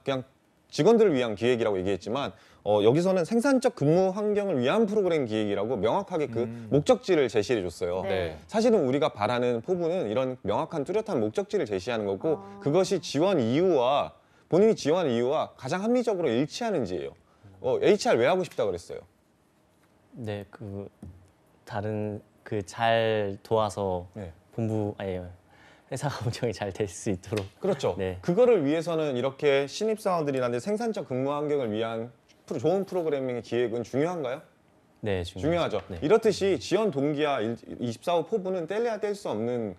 직원들을 위한 기획이라고 얘기했지만 여기서는 생산적 근무 환경을 위한 프로그램 기획이라고 명확하게 그 목적지를 제시해 줬어요. 네. 사실은 우리가 바라는 포부는 이런 명확한 뚜렷한 목적지를 제시하는 거고 그것이 지원 이유와 본인이 지원한 이유와 가장 합리적으로 일치하는지예요. HR 왜 하고 싶다 그랬어요? 네, 다른 잘 도와서 네. 회사가 운영이 잘 될 수 있도록. 그렇죠. 네. 그거를 위해서는 이렇게 신입사원들이나 생산적 근무 환경을 위한 좋은 프로그래밍의 기획은 중요한가요? 네, 중요하죠. 네. 이렇듯이 지원 동기와 24호 포부는 뗄래야 뗄 수 없는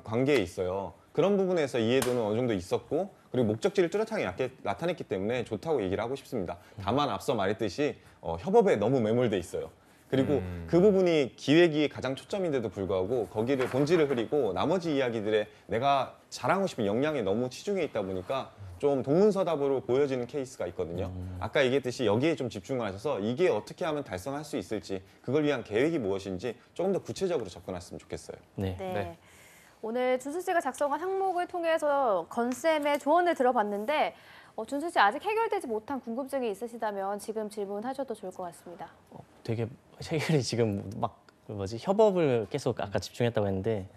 관계에 있어요. 그런 부분에서 이해도는 어느 정도 있었고 그리고 목적지를 뚜렷하게 나타냈기 때문에 좋다고 얘기를 하고 싶습니다. 다만 앞서 말했듯이 협업에 너무 매몰돼 있어요. 그리고 그 부분이 기획이 가장 초점인데도 불구하고 거기를 본질을 흐리고 나머지 이야기들에 내가 자랑하고 싶은 역량에 너무 치중해 있다 보니까 좀 동문서답으로 보여지는 케이스가 있거든요. 아까 얘기했듯이 여기에 좀 집중을 하셔서 이게 어떻게 하면 달성할 수 있을지 그걸 위한 계획이 무엇인지 조금 더 구체적으로 접근했으면 좋겠어요. 네. 네. 네. 오늘 준수 씨가 작성한 항목을 통해서 건쌤의 조언을 들어봤는데 준수 씨 아직 해결되지 못한 궁금증이 있으시다면 지금 질문하셔도 좋을 것 같습니다. 되게 해결이 지금 협업을 계속 아까 집중했다고 했는데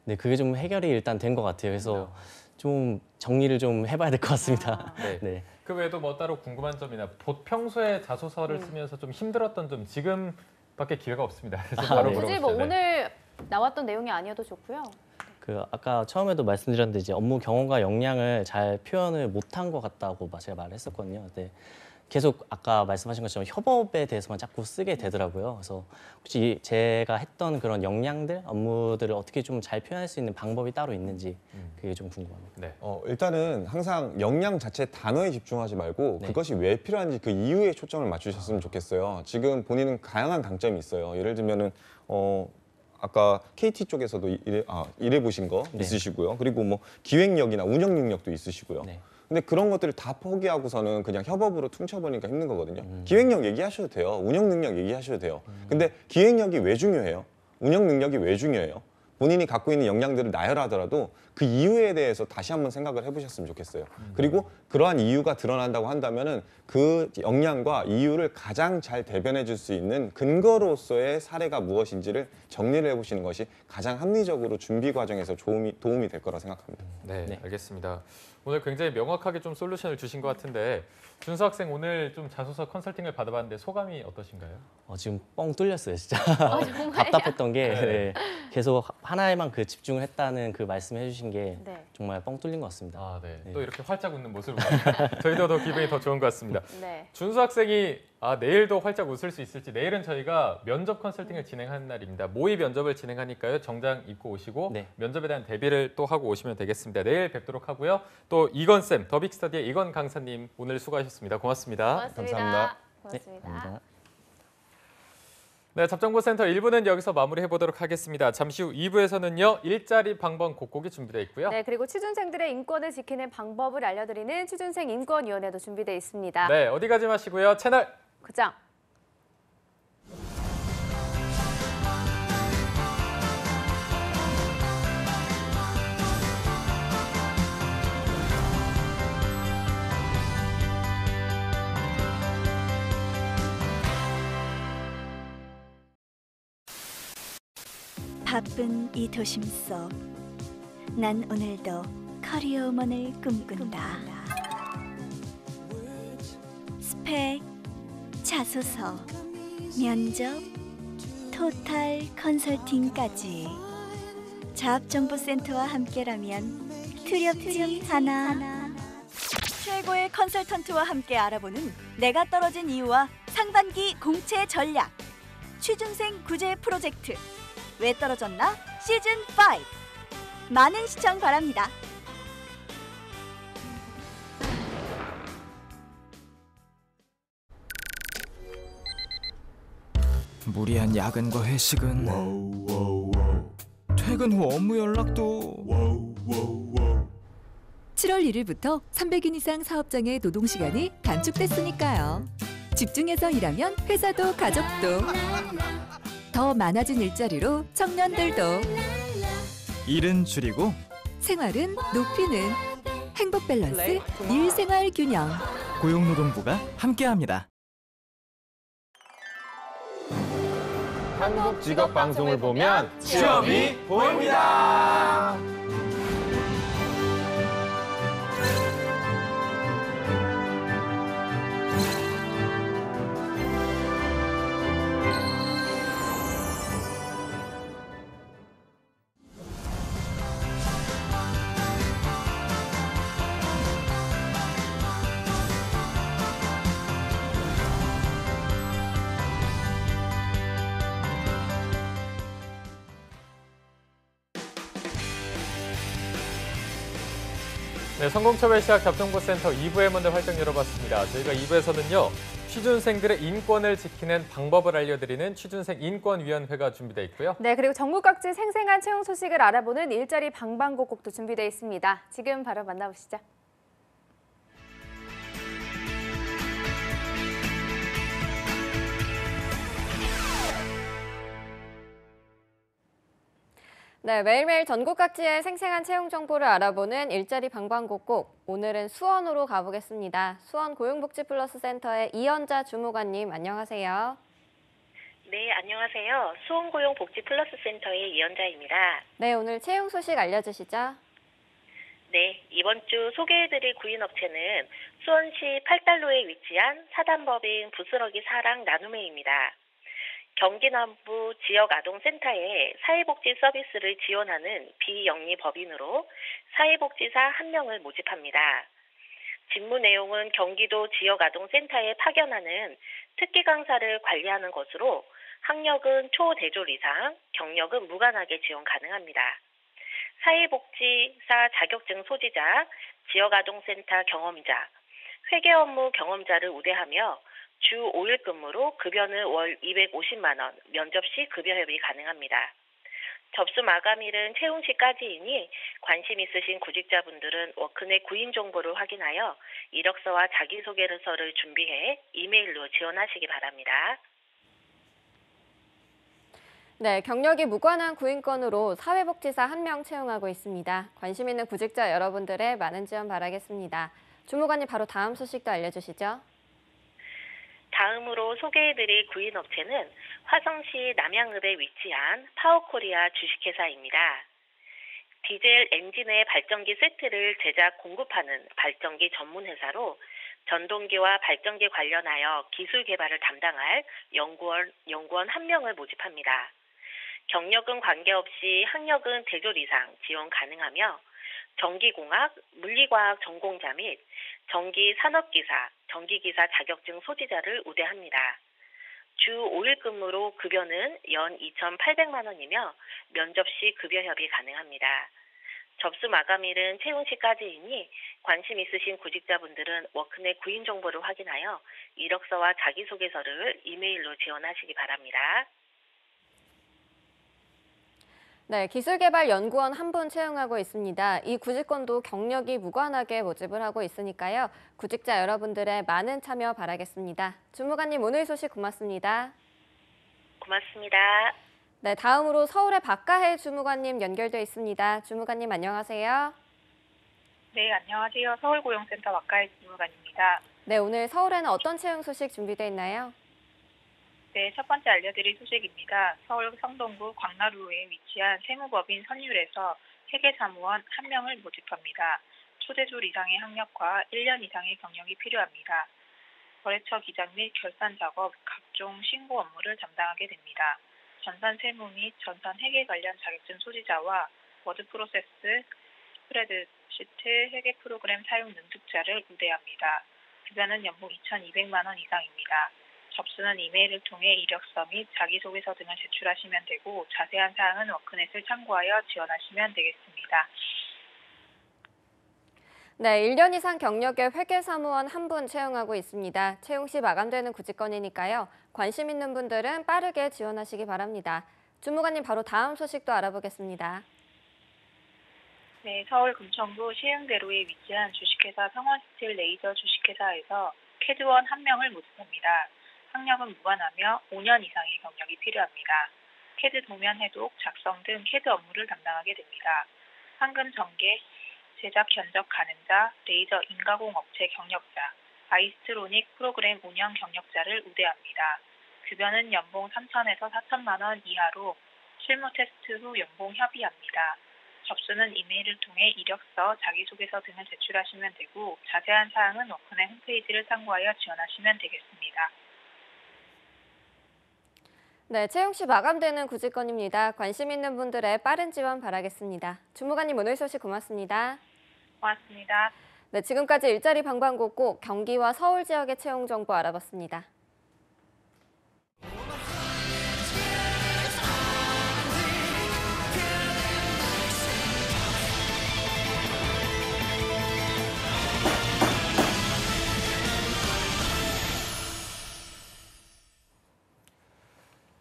네, 그게 좀 해결이 일단 된 것 같아요. 그래서 좀 정리를 좀 해봐야 될 것 같습니다. 네. 네. 그 외에도 뭐 따로 궁금한 점이나 평소에 자소서를 쓰면서 좀 힘들었던 점 지금밖에 기회가 없습니다. 그래서 바로 네. 굳이 뭐 물어보시죠. 네. 오늘 나왔던 내용이 아니어도 좋고요. 아까 처음에도 말씀드렸는데 이제 업무 경험과 역량을 잘 표현을 못한 것 같다고 제가 말을 했었거든요. 근데 계속 아까 말씀하신 것처럼 협업에 대해서만 자꾸 쓰게 되더라고요. 그래서 혹시 제가 했던 그런 역량들, 업무들을 어떻게 좀 잘 표현할 수 있는 방법이 따로 있는지 그게 좀 궁금합니다. 네. 일단은 항상 역량 자체 단어에 집중하지 말고 네. 그것이 왜 필요한지 그 이유에 초점을 맞추셨으면 좋겠어요. 지금 본인은 다양한 강점이 있어요. 예를 들면은 아까 KT 쪽에서도 일해보신 거 네. 있으시고요. 그리고 뭐 기획력이나 운영 능력도 있으시고요. 네. 근데 그런 것들을 다 포기하고서는 그냥 협업으로 퉁쳐버리니까 힘든 거거든요. 기획력 얘기하셔도 돼요. 운영 능력 얘기하셔도 돼요. 근데 기획력이 왜 중요해요? 운영 능력이 왜 중요해요? 본인이 갖고 있는 역량들을 나열하더라도 그 이유에 대해서 다시 한번 생각을 해보셨으면 좋겠어요. 그리고 그러한 이유가 드러난다고 한다면은 그 역량과 이유를 가장 잘 대변해 줄 수 있는 근거로서의 사례가 무엇인지를 정리를 해보시는 것이 가장 합리적으로 준비 과정에서 도움이 될 거라 생각합니다. 네, 네. 알겠습니다. 오늘 굉장히 명확하게 좀 솔루션을 주신 것 같은데 준수 학생 오늘 좀 자소서 컨설팅을 받아봤는데 소감이 어떠신가요? 지금 뻥 뚫렸어요, 진짜. 정말요? 답답했던 게 네. 네, 계속 하나에만 집중을 했다는 그 말씀해 주신 해주신 게 네. 정말 뻥 뚫린 것 같습니다. 아, 네. 네. 또 이렇게 활짝 웃는 모습을 보니까 저희도 더 기분이 더 좋은 것 같습니다. 네. 준수 학생이 내일도 활짝 웃을 수 있을지 내일은 저희가 면접 컨설팅을 진행하는 날입니다. 모의 면접을 진행하니까요. 정장 입고 오시고 네. 면접에 대한 대비를 또 하고 오시면 되겠습니다. 내일 뵙도록 하고요. 또 이건쌤, 더빅스터디의 이건 강사님 오늘 수고하셨습니다. 고맙습니다. 고맙습니다. 감사합니다. 고맙습니다. 감사합니다. 네, 잡정보센터 1부는 여기서 마무리해보도록 하겠습니다. 잠시 후 2부에서는요. 일자리 방법 곡곡이 준비되어 있고요. 네, 그리고 취준생들의 인권을 지키는 방법을 알려드리는 취준생 인권위원회도 준비되어 있습니다. 네, 어디 가지 마시고요. 채널 고정. 바쁜 이 도심 속 난 오늘도 커리어우먼을 꿈꾼다. 스펙, 자소서, 면접, 토탈 컨설팅까지 잡정보센터와 함께라면 두렵지 않아. 최고의 컨설턴트와 함께 알아보는 내가 떨어진 이유와 상반기 공채 전략. 취준생 구제 프로젝트 왜 떨어졌나? 시즌 5. 많은 시청 바랍니다. 무리한 야근과 회식은 퇴근 후 업무 연락도 7월 1일부터 300인 이상 사업장의 노동시간이 단축됐으니까요. 집중해서 일하면 회사도 가족도 더 많아진 일자리로 청년들도 일은 줄이고 생활은 높이는 행복 밸런스 일생활 균형. 고용노동부가 함께합니다. 한국 직업 방송을 보면 취업이 보입니다. 네, 성공처벌 시작 잡정보센터 2부의 문을 활짝 열어봤습니다. 저희가 2부에서는요. 취준생들의 인권을 지키는 방법을 알려드리는 취준생 인권위원회가 준비되어 있고요. 네, 그리고 전국 각지 생생한 채용 소식을 알아보는 일자리 방방곡곡도 준비되어 있습니다. 지금 바로 만나보시죠. 네, 매일매일 전국 각지의 생생한 채용 정보를 알아보는 일자리 방방곡곡. 오늘은 수원으로 가보겠습니다. 수원 고용복지플러스 센터의 이연자 주무관님, 안녕하세요. 네, 안녕하세요. 수원고용복지플러스센터의 이연자입니다. 네, 오늘 채용 소식 알려주시죠. 네, 이번 주 소개해드릴 구인업체는 수원시 팔달로에 위치한 사단법인 부스러기 사랑 나눔회입니다. 경기남부 지역아동센터에 사회복지 서비스를 지원하는 비영리법인으로 사회복지사 1명을 모집합니다. 직무 내용은 경기도 지역아동센터에 파견하는 특기 강사를 관리하는 것으로 학력은 초대졸 이상, 경력은 무관하게 지원 가능합니다. 사회복지사 자격증 소지자, 지역아동센터 경험자, 회계 업무 경험자를 우대하며 주 5일 근무로 급여는 월 250만 원, 면접 시 급여 협의 가능합니다. 접수 마감일은 채용 시까지이니 관심 있으신 구직자분들은 워크넷 구인 정보를 확인하여 이력서와 자기소개서를 준비해 이메일로 지원하시기 바랍니다. 네, 경력이 무관한 구인권으로 사회복지사 1명 채용하고 있습니다. 관심 있는 구직자 여러분들의 많은 지원 바라겠습니다. 주무관님, 바로 다음 소식도 알려주시죠. 다음으로 소개해드릴 구인업체는 화성시 남양읍에 위치한 파워코리아 주식회사입니다. 디젤 엔진의 발전기 세트를 제작 공급하는 발전기 전문회사로 전동기와 발전기 관련하여 기술 개발을 담당할 연구원 1명을 모집합니다. 경력은 관계없이 학력은 대졸 이상 지원 가능하며 전기공학, 물리과학 전공자 및 전기산업기사, 전기기사 자격증 소지자를 우대합니다. 주 5일 근무로 급여는 연 2,800만 원이며 면접 시 급여 협의 가능합니다. 접수 마감일은 채용 시까지이니 관심 있으신 구직자분들은 워크넷 구인 정보를 확인하여 이력서와 자기소개서를 이메일로 지원하시기 바랍니다. 네, 기술개발연구원 한 분 채용하고 있습니다. 이 구직권도 경력이 무관하게 모집을 하고 있으니까요. 구직자 여러분들의 많은 참여 바라겠습니다. 주무관님 오늘 소식 고맙습니다. 고맙습니다. 네, 다음으로 서울의 박가혜 주무관님 연결돼 있습니다. 주무관님 안녕하세요. 네, 안녕하세요. 서울고용센터 박가혜 주무관입니다. 네, 오늘 서울에는 어떤 채용 소식 준비되어 있나요? 네, 첫 번째 알려드릴 소식입니다. 서울 성동구 광나루에 위치한 세무법인 선율에서 회계사무원 1명을 모집합니다. 초대졸 이상의 학력과 1년 이상의 경력이 필요합니다. 거래처 기장 및 결산 작업, 각종 신고 업무를 담당하게 됩니다. 전산 세무 및 전산 회계 관련 자격증 소지자와 워드 프로세스, 스프레드시트, 회계 프로그램 사용 능숙자를 우대합니다. 급여는 연봉 2,200만 원 이상입니다. 접수는 이메일을 통해 이력서 및 자기소개서 등을 제출하시면 되고 자세한 사항은 워크넷을 참고하여 지원하시면 되겠습니다. 네, 1년 이상 경력의 회계사무원 한 분 채용하고 있습니다. 채용 시 마감되는 구직권이니까요. 관심 있는 분들은 빠르게 지원하시기 바랍니다. 주무관님 바로 다음 소식도 알아보겠습니다. 네, 서울 금천구 시흥대로에 위치한 주식회사 성원스틸 레이저 주식회사에서 캐드원 1명을 모집합니다. 학력은 무관하며 5년 이상의 경력이 필요합니다. 캐드 도면 해독, 작성 등 캐드 업무를 담당하게 됩니다. 황금 전개, 제작 견적 가능자, 레이저 인가공 업체 경력자, 아이스트로닉 프로그램 운영 경력자를 우대합니다. 급여는 연봉 3,000에서 4,000만 원 이하로 실무 테스트 후 연봉 협의합니다. 접수는 이메일을 통해 이력서, 자기소개서 등을 제출하시면 되고 자세한 사항은 워크넷 홈페이지를 참고하여 지원하시면 되겠습니다. 네, 채용 시 마감되는 구직권입니다. 관심 있는 분들의 빠른 지원 바라겠습니다. 주무관님 오늘 소식 고맙습니다. 고맙습니다. 네, 지금까지 일자리 방방곡곡 경기와 서울 지역의 채용 정보 알아봤습니다.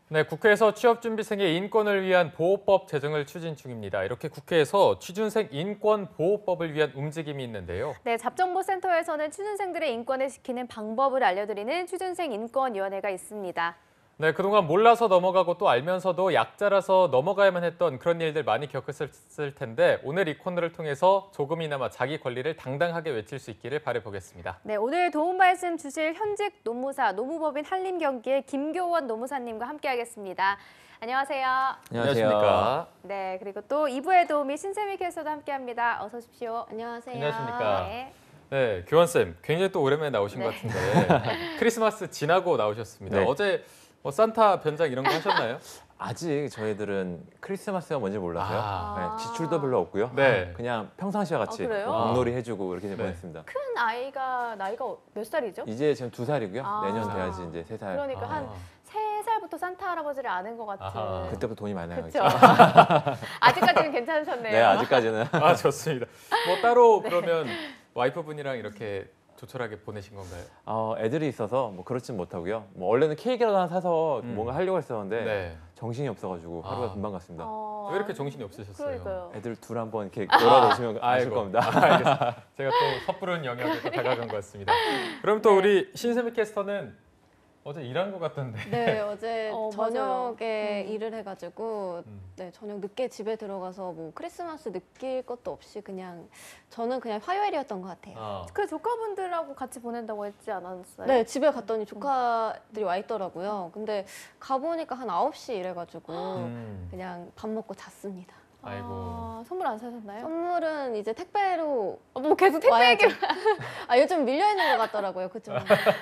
네, 국회에서 취업준비생의 인권을 위한 보호법 제정을 추진 중입니다. 이렇게 국회에서 취준생 인권 보호법을 위한 움직임이 있는데요. 네, 잡정보센터에서는 취준생들의 인권을 지키는 방법을 알려드리는 취준생 인권위원회가 있습니다. 네, 그동안 몰라서 넘어가고 또 알면서도 약자라서 넘어가야만 했던 그런 일들 많이 겪었을 텐데 오늘 이 코너를 통해서 조금이나마 자기 권리를 당당하게 외칠 수 있기를 바라보겠습니다. 네, 오늘 도움 말씀 주실 현직 노무사, 노무법인 한림경기의 김교원 노무사님과 함께하겠습니다. 안녕하세요. 안녕하십니까. 네, 그리고 또 2부의 도우미 신세미 캐스터도 함께합니다. 어서 오십시오. 안녕하세요. 안녕하십니까. 네. 네, 교환쌤 굉장히 또 오랜만에 나오신 것 같은데 크리스마스 지나고 나오셨습니다. 네. 어제 뭐 산타 변장 이런 거 하셨나요? 아직 저희들은 크리스마스가 뭔지 몰라서요. 아. 네, 지출도 별로 없고요. 네. 그냥 평상시와 같이 아, 그래요? 공놀이 해주고 이렇게 네. 보냈습니다. 큰 아이가 나이가 몇 살이죠? 이제 지금 2살이고요. 아. 내년 돼야지 이제 3살. 그러니까 한 3살부터 산타 할아버지를 아는 것 같은. 아하. 그때부터 돈이 많이 나가죠. 그렇죠. 아직까지는 괜찮으셨네요. 네, 아직까지는. 아, 좋습니다. 뭐 따로 그러면 와이프분이랑 이렇게 조촐하게 보내신 건가요? 애들이 있어서 뭐 그렇진 못하고요. 뭐 원래는 케이크라도 하나 사서 뭔가 하려고 했었는데 네. 정신이 없어가지고 하루가 금방 갔습니다. 왜 이렇게 정신이 없으셨어요? 그러니까요. 애들 둘 한번 이렇게 놀아놓으시면 아실 겁니다. 알겠습니다. 제가 또 섣부른 영역에 또 다가간 것 같습니다. 그럼 또 우리 신세미 캐스터는 어제 일한 것 같던데. 네, 어제 맞아요. 저녁에 일을 해가지고 네, 저녁 늦게 집에 들어가서 뭐 크리스마스 느낄 것도 없이 저는 그냥 화요일이었던 것 같아요. 그 조카분들하고 같이 보낸다고 했지 않았어요? 네, 집에 갔더니 조카들이 와 있더라고요. 근데 가보니까 한 9시 이래가지고 그냥 밥 먹고 잤습니다. 아이고. 아, 선물 안 사셨나요? 선물은 이제 택배로 뭐 계속 택배 와야죠. 얘기. 아, 요즘 밀려 있는 것 같더라고요. 그죠?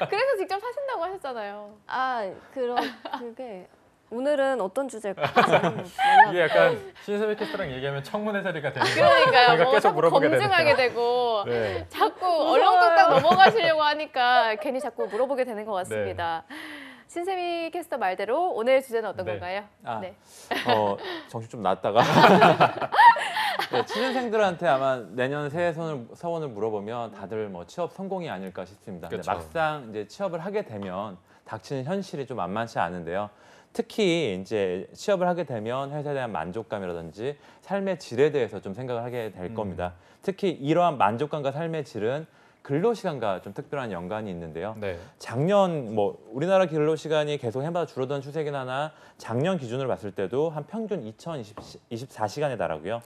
그래서 직접 사신다고 하셨잖아요. 아, 그게 오늘은 어떤 주제일까요? 이게 약간 신세미 캐스터랑 얘기하면 청문회 자리가 되는 거예요. 그러니까요. 저희가 뭐 계속 자꾸 물어보게 검증하게 되니까. 되고 네. 자꾸 얼렁뚱땅 넘어가시려고 하니까 괜히 자꾸 물어보게 되는 것 같습니다. 신세미 캐스터 말대로 오늘 주제는 어떤 건가요? 네. 정신 좀 놨다가 네, 취준생들한테 아마 내년 새해 서원을 물어보면 다들 뭐 취업 성공이 아닐까 싶습니다. 근데 막상 이제 취업을 하게 되면 닥치는 현실이 좀 만만치 않은데요. 특히 이제 취업을 하게 되면 회사에 대한 만족감이라든지 삶의 질에 대해서 좀 생각을 하게 될 겁니다. 특히 이러한 만족감과 삶의 질은 근로시간과 좀 특별한 연관이 있는데요. 작년 뭐 우리나라 근로시간이 계속 해마다 줄어드는 추세긴 하나 작년 기준으로 봤을 때도 한 평균 2024시간에 달하고요.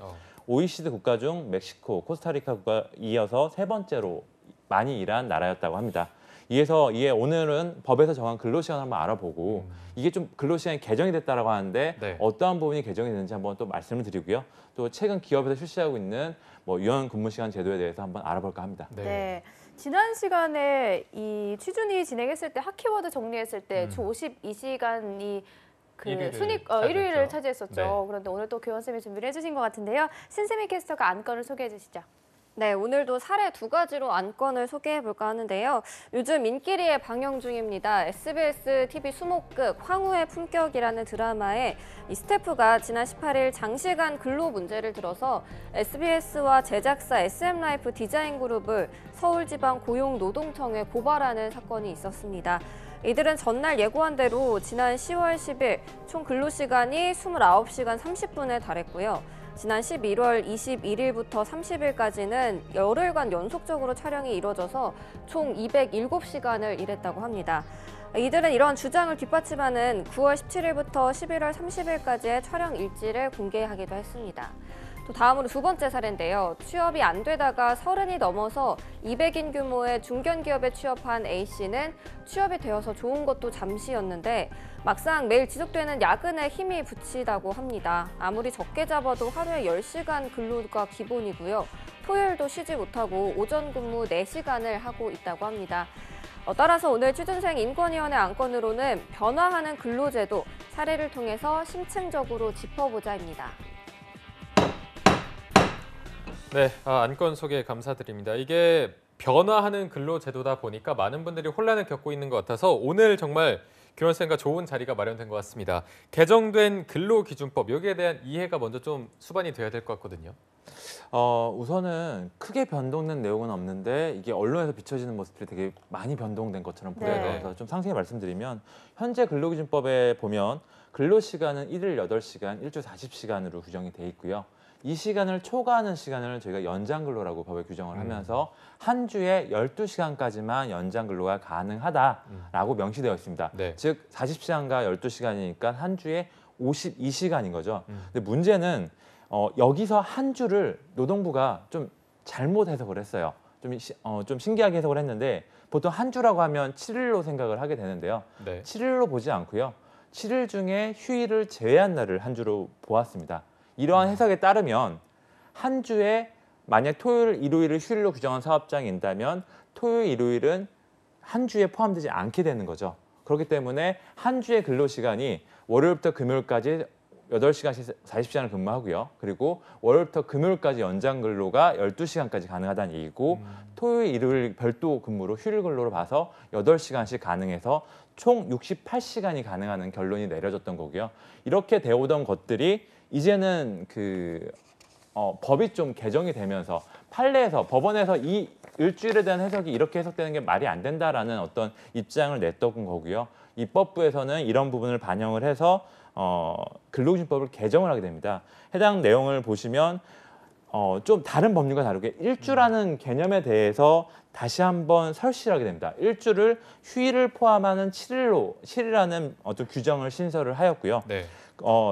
OECD 국가 중 멕시코, 코스타리카 국가 이어서 3번째로 많이 일한 나라였다고 합니다. 이에 오늘은 법에서 정한 근로시간을 한번 알아보고 이게 좀 근로시간이 개정이 됐다라고 하는데 어떠한 부분이 개정이 됐는지 한번 또 말씀을 드리고요. 또 최근 기업에서 실시하고 있는 뭐 유연 근무시간 제도에 대해서 한번 알아볼까 합니다. 네. 지난 시간에 이 취준이 진행했을 때 핫키워드 정리했을 때 주 52시간이 그 1위를 차지했었죠. 그런데 오늘 또 교원쌤이 준비를 해주신 것 같은데요. 신세미 캐스터가 안건을 소개해 주시죠. 네, 오늘도 사례 2가지로 안건을 소개해볼까 하는데요. 요즘 인기리에 방영 중입니다. SBS TV 수목극 황후의 품격이라는 드라마에 이 스태프가 지난 18일 장시간 근로 문제를 들어서 SBS와 제작사 SM라이프 디자인그룹을 서울지방고용노동청에 고발하는 사건이 있었습니다. 이들은 전날 예고한 대로 지난 10월 10일 총 근로시간이 29시간 30분에 달했고요. 지난 11월 21일부터 30일까지는 열흘간 연속적으로 촬영이 이뤄져서 총 207시간을 일했다고 합니다. 이들은 이런 주장을 뒷받침하는 9월 17일부터 11월 30일까지의 촬영 일지를 공개하기도 했습니다. 또 다음으로 2번째 사례인데요. 취업이 안 되다가 30이 넘어서 200인 규모의 중견기업에 취업한 A씨는 취업이 되어서 좋은 것도 잠시였는데 막상 매일 지속되는 야근에 힘이 붙이다고 합니다. 아무리 적게 잡아도 하루에 10시간 근로가 기본이고요. 토요일도 쉬지 못하고 오전 근무 4시간을 하고 있다고 합니다. 따라서 오늘 취준생 인권위원회 안건으로는 변화하는 근로제도 사례를 통해서 심층적으로 짚어보자입니다. 네, 안건 소개 감사드립니다. 이게 변화하는 근로제도다 보니까 많은 분들이 혼란을 겪고 있는 것 같아서 오늘 정말 교원쌤과 좋은 자리가 마련된 것 같습니다. 개정된 근로기준법, 여기에 대한 이해가 먼저 좀 수반이 돼야 될 것 같거든요. 우선은 크게 변동된 내용은 없는데 이게 언론에서 비춰지는 모습들이 되게 많이 변동된 것처럼 보여요. 그래서 좀 상세히 말씀드리면 현재 근로기준법에 보면 근로시간은 일일 8시간, 일주 40시간으로 규정이 돼 있고요. 이 시간을 초과하는 시간을 저희가 연장근로라고 법에 규정을 하면서 한 주에 12시간까지만 연장근로가 가능하다라고 명시되어 있습니다. 즉 40시간과 12시간이니까 한 주에 52시간인 거죠. 근데 문제는 여기서 한 주를 노동부가 좀 잘못 해석을 했어요. 좀 신기하게 해석을 했는데 보통 한 주라고 하면 7일로 생각을 하게 되는데요. 7일로 보지 않고요. 7일 중에 휴일을 제외한 날을 한 주로 보았습니다. 이러한 해석에 따르면 한 주에 만약 토요일, 일요일을 휴일로 규정한 사업장이 있다면 토요일, 일요일은 한 주에 포함되지 않게 되는 거죠. 그렇기 때문에 한 주의 근로시간이 월요일부터 금요일까지 8시간씩 40시간을 근무하고요. 그리고 월요일부터 금요일까지 연장 근로가 12시간까지 가능하다는 얘기고 토요일, 일요일 별도 근무로 휴일 근로로 봐서 8시간씩 가능해서 총 68시간이 가능한 결론이 내려졌던 거고요. 이렇게 되어오던 것들이 이제는 법이 좀 개정이 되면서 판례에서 법원에서 이 일주일에 대한 해석이 이렇게 해석되는 게 말이 안 된다라는 어떤 입장을 냈던 거고요. 입법부에서는 이런 부분을 반영을 해서 근로기준법을 개정을 하게 됩니다. 해당 내용을 보시면 좀 다른 법률과 다르게 일주라는 개념에 대해서 다시 한번 설치하게 됩니다. 일주를 휴일을 포함하는 7일이라는 어떤 규정을 신설을 하였고요.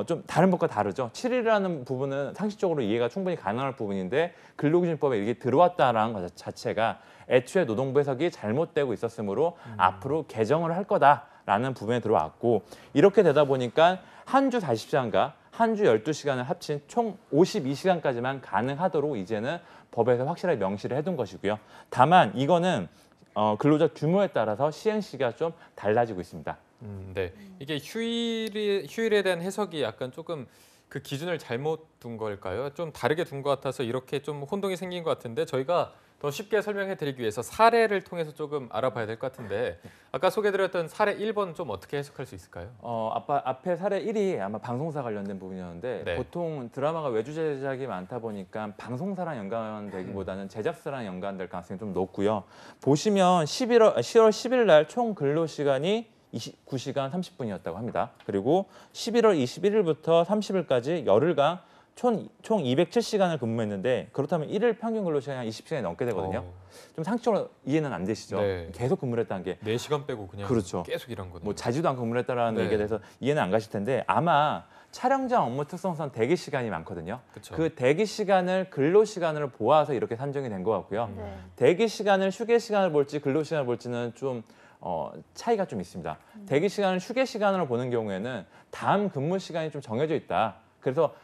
좀 다른 법과 다르죠. 7일이라는 부분은 상식적으로 이해가 충분히 가능할 부분인데 근로기준법에 이게 들어왔다라는 것 자체가 애초에 노동부 해석이 잘못되고 있었으므로 앞으로 개정을 할 거다라는 부분에 들어왔고 이렇게 되다 보니까 한 주 40시간과 한 주 12시간을 합친 총 52시간까지만 가능하도록 이제는 법에서 확실하게 명시를 해둔 것이고요. 다만 이거는 근로자 규모에 따라서 시행 시기가 좀 달라지고 있습니다. 네. 이게 휴일에 대한 해석이 약간 조금 그 기준을 잘못 둔 걸까요? 좀 다르게 둔 것 같아서 이렇게 좀 혼동이 생긴 것 같은데 저희가 더 쉽게 설명해 드리기 위해서 사례를 통해서 조금 알아봐야 될 것 같은데 아까 소개드렸던 사례 1번 좀 어떻게 해석할 수 있을까요? 앞에 사례 1이 아마 방송사 관련된 부분이었는데 네. 보통 드라마가 외주 제작이 많다 보니까 방송사랑 연관되기보다는 제작사랑 연관될 가능성이 좀 높고요. 보시면 10월 10일 날 총 근로 시간이 29시간 30분이었다고 합니다. 그리고 11월 21일부터 30일까지 열흘간 총 207시간을 근무했는데 그렇다면 1일 평균 근로시간이 한 20시간이 넘게 되거든요. 좀 상식적으로 이해는 안 되시죠? 네. 계속 근무를 했다는 게. 4시간 빼고 그냥 그렇죠. 계속 일한 거네요. 뭐 자지도 않고 근무를 했다라는 네. 얘기에 대해서 이해는 안 가실 텐데 아마 촬영장 업무 특성상 대기 시간이 많거든요. 그쵸. 그 대기 시간을 근로 시간으로 보아서 이렇게 산정이 된 것 같고요. 대기 시간을 휴게 시간을 볼지 근로 시간을 볼지는 좀 차이가 좀 있습니다. 대기 시간을 휴게 시간으로 보는 경우에는 다음 근무 시간이 좀 정해져 있다. 그래서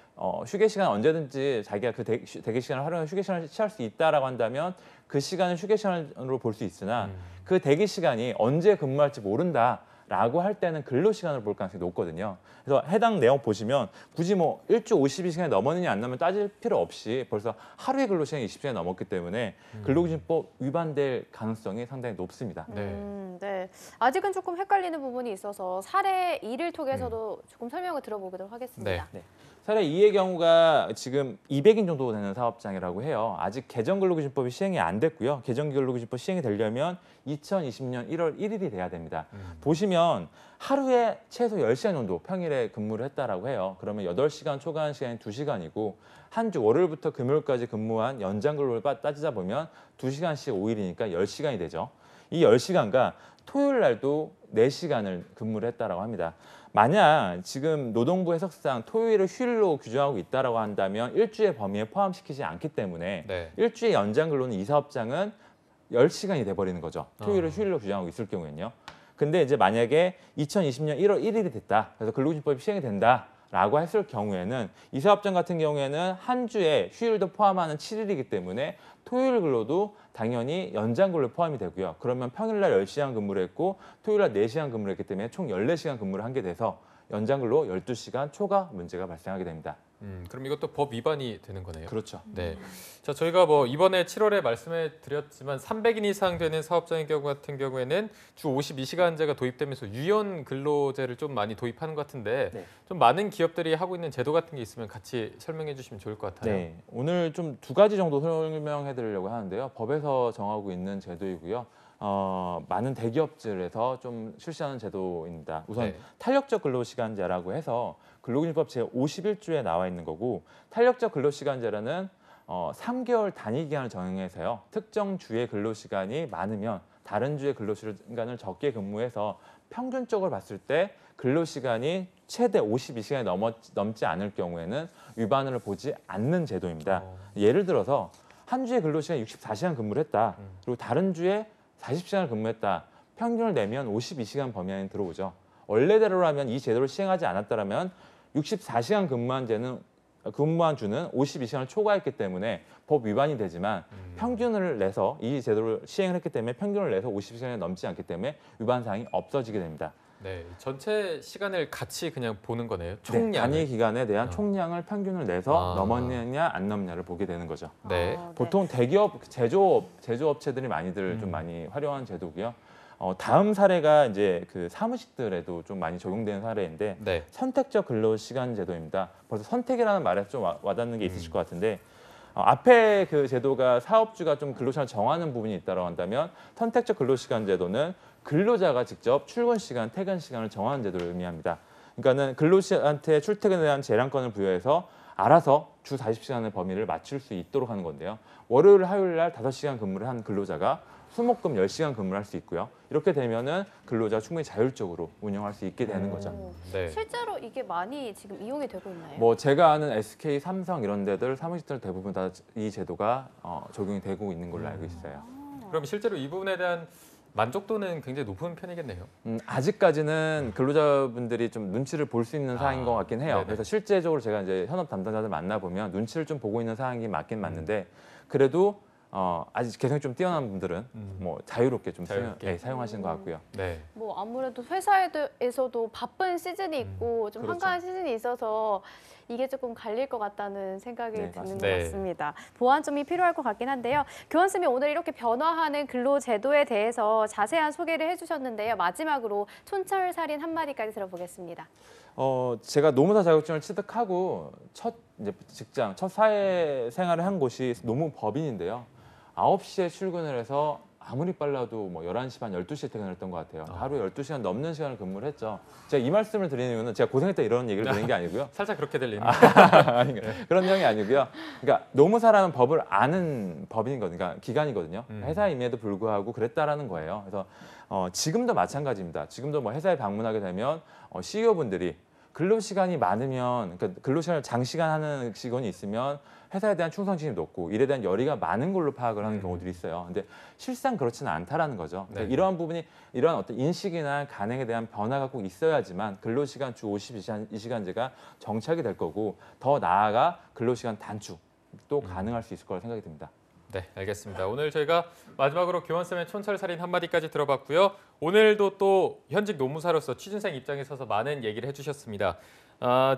휴게 시간 언제든지 자기가 그 대기 시간을 활용해 휴게 시간을 취할 수 있다라고 한다면 그 시간을 휴게 시간으로 볼 수 있으나 그 대기 시간이 언제 근무할지 모른다라고 할 때는 근로 시간을 볼 가능성이 높거든요. 그래서 해당 내용 보시면 굳이 뭐 일주 52시간이 넘었느냐 안 넘으면 따질 필요 없이 벌써 하루의 근로 시간이 20시간이 넘었기 때문에 근로기준법 위반될 가능성이 상당히 높습니다. 네. 아직은 조금 헷갈리는 부분이 있어서 사례 2를 통해서도 조금 설명을 들어보도록 하겠습니다. 네. 사례 2의 경우가 지금 200인 정도 되는 사업장이라고 해요. 아직 개정근로기준법이 시행이 안 됐고요. 개정근로기준법 시행이 되려면 2020년 1월 1일이 돼야 됩니다. 보시면 하루에 최소 10시간 정도 평일에 근무를 했다라고 해요. 그러면 8시간 초과한 시간이 2시간이고 한 주 월요일부터 금요일까지 근무한 연장 근로를 따지자 보면 2시간씩 5일이니까 10시간이 되죠. 이 10시간과 토요일 날도 4시간을 근무를 했다라고 합니다. 만약 지금 노동부 해석상 토요일을 휴일로 규정하고 있다라고 한다면 일주의 범위에 포함시키지 않기 때문에 일주의 연장 근로는 이 사업장은 10시간이 돼버리는 거죠. 토요일을 휴일로 규정하고 있을 경우에는요. 근데 이제 만약에 2020년 1월 1일이 됐다. 그래서 근로기준법이 시행이 된다라고 했을 경우에는 이 사업장 같은 경우에는 한 주에 휴일도 포함하는 7일이기 때문에 토요일 근로도 당연히 연장 근로에 포함이 되고요. 그러면 평일날 10시간 근무를 했고 토요일날 4시간 근무를 했기 때문에 총 14시간 근무를 한 게 돼서 연장 근로 12시간 초과 문제가 발생하게 됩니다. 그럼 이것도 법 위반이 되는 거네요. 그렇죠. 네. 자, 저희가 뭐 이번에 7월에 말씀해 드렸지만 300인 이상 되는 사업장의 경우 같은 경우에는 주 52시간제가 도입되면서 유연 근로제를 좀 많이 도입하는 것 같은데 좀 많은 기업들이 하고 있는 제도 같은 게 있으면 같이 설명해 주시면 좋을 것 같아요. 네. 오늘 좀 2가지 정도 설명해 드리려고 하는데요. 법에서 정하고 있는 제도이고요. 많은 대기업들에서 좀 실시하는 제도입니다. 우선 탄력적 근로시간제라고 해서 근로기준법 제51조에 나와 있는 거고 탄력적 근로시간제라는 3개월 단위 기간을 정해서요. 특정 주의 근로시간이 많으면 다른 주의 근로시간을 적게 근무해서 평균적으로 봤을 때 근로시간이 최대 52시간이 넘지 않을 경우에는 위반을 보지 않는 제도입니다. 예를 들어서 한 주의 근로시간 64시간 근무를 했다. 그리고 다른 주에 40시간을 근무했다. 평균을 내면 52시간 범위 안에 들어오죠. 원래대로라면 이 제도를 시행하지 않았다면 64시간 근무한 주는 52시간을 초과했기 때문에 법 위반이 되지만 평균을 내서 이 제도를 시행을 했기 때문에 평균을 내서 50시간이 넘지 않기 때문에 위반 사항이 없어지게 됩니다. 네, 전체 시간을 같이 그냥 보는 거네요. 총량. 네, 단위 기간에 대한 총량을 평균을 내서 넘었느냐 안 넘느냐를 보게 되는 거죠. 네. 보통 대기업 제조업체들이 많이들 좀 많이 활용하는 제도고요. 다음 사례가 이제 그 사무직들에도 좀 많이 적용되는 사례인데 선택적 근로시간 제도입니다. 벌써 선택이라는 말에서 좀 와닿는 게 있으실 것 같은데 앞에 그 제도가 사업주가 좀 근로시간을 정하는 부분이 있다고 한다면 선택적 근로시간 제도는 근로자가 직접 출근 시간, 퇴근 시간을 정하는 제도를 의미합니다. 그러니까는 근로자한테 출퇴근에 대한 재량권을 부여해서 알아서 주 40시간의 범위를 맞출 수 있도록 하는 건데요. 월요일, 화요일 날 5시간 근무를 한 근로자가 수목금 10시간 근무를 할 수 있고요. 이렇게 되면은 근로자가 충분히 자율적으로 운영할 수 있게 되는 거죠. 실제로 이게 많이 지금 이용이 되고 있나요? 뭐 제가 아는 SK, 삼성 이런 데들 사무직들 대부분 다 이 제도가 적용이 되고 있는 걸로 알고 있어요. 그럼 실제로 이 부분에 대한 만족도는 굉장히 높은 편이겠네요. 아직까지는 근로자분들이 좀 눈치를 볼 수 있는 사항인 것 같긴 해요. 그래서 실제적으로 제가 이제 현업 담당자들 만나보면 눈치를 좀 보고 있는 사항이 맞긴 맞는데 그래도 아직 개성이 좀 뛰어난 분들은 뭐 자유롭게 좀 자유롭게. 사용하시는 것 같고요. 네. 뭐 아무래도 회사에서도 바쁜 시즌이 있고 좀 그렇죠. 한가한 시즌이 있어서 이게 조금 갈릴 것 같다는 생각이 네, 드는 맞습니다. 것 같습니다. 보완점이 필요할 것 같긴 한데요. 교환쌤이 오늘 이렇게 변화하는 근로제도에 대해서 자세한 소개를 해주셨는데요. 마지막으로 촌철살인 한마디까지 들어보겠습니다. 제가 노무사 자격증을 취득하고 첫 직장, 첫 사회 생활을 한 곳이 노무법인인데요. 9시에 출근을 해서 아무리 빨라도 뭐 11시 반, 12시에 퇴근을 했던 것 같아요. 하루에 12시간 넘는 시간을 근무를 했죠. 제가 이 말씀을 드리는 이유는 제가 고생했다 이런 얘기를 드리는 게 아니고요. 살짝 그렇게 들리는. 그런 내용이 아니고요. 그러니까 노무사라는 법을 아는 법인이거든요. 그러니까 기관이거든요. 회사임에도 불구하고 그랬다라는 거예요. 그래서 지금도 마찬가지입니다. 지금도 뭐 회사에 방문하게 되면 CEO분들이 근로시간이 많으면, 그러니까 근로시간을 장시간 하는 직원이 있으면 회사에 대한 충성심이 높고 일에 대한 열의가 많은 걸로 파악을 하는 경우들이 있어요. 근데 실상 그렇지는 않다라는 거죠. 네. 이러한 부분이, 이러한 어떤 인식이나 관행에 대한 변화가 꼭 있어야지만 근로시간 주 52시간제가 정착이 될 거고, 더 나아가 근로시간 단축도 가능할 수 있을 거라 생각이 듭니다. 네, 알겠습니다. 오늘 저희가 마지막으로 교환쌤의 촌철살인 한마디까지 들어봤고요. 오늘도 또 현직 노무사로서 취준생 입장에 서서 많은 얘기를 해주셨습니다.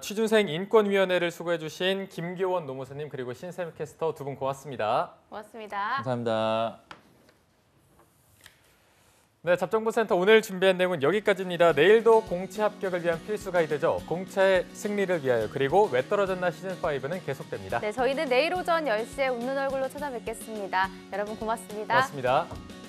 취준생 인권위원회를 수고해주신 김교원 노무사님 그리고 신샘 캐스터 두 분 고맙습니다. 고맙습니다. 감사합니다. 네, 잡정부센터 오늘 준비한 내용은 여기까지입니다. 내일도 공채 합격을 위한 필수 가이드죠. 공채 승리를 위하여, 그리고 왜 떨어졌나 시즌5는 계속됩니다. 네, 저희는 내일 오전 10시에 웃는 얼굴로 찾아뵙겠습니다. 여러분 고맙습니다. 고맙습니다.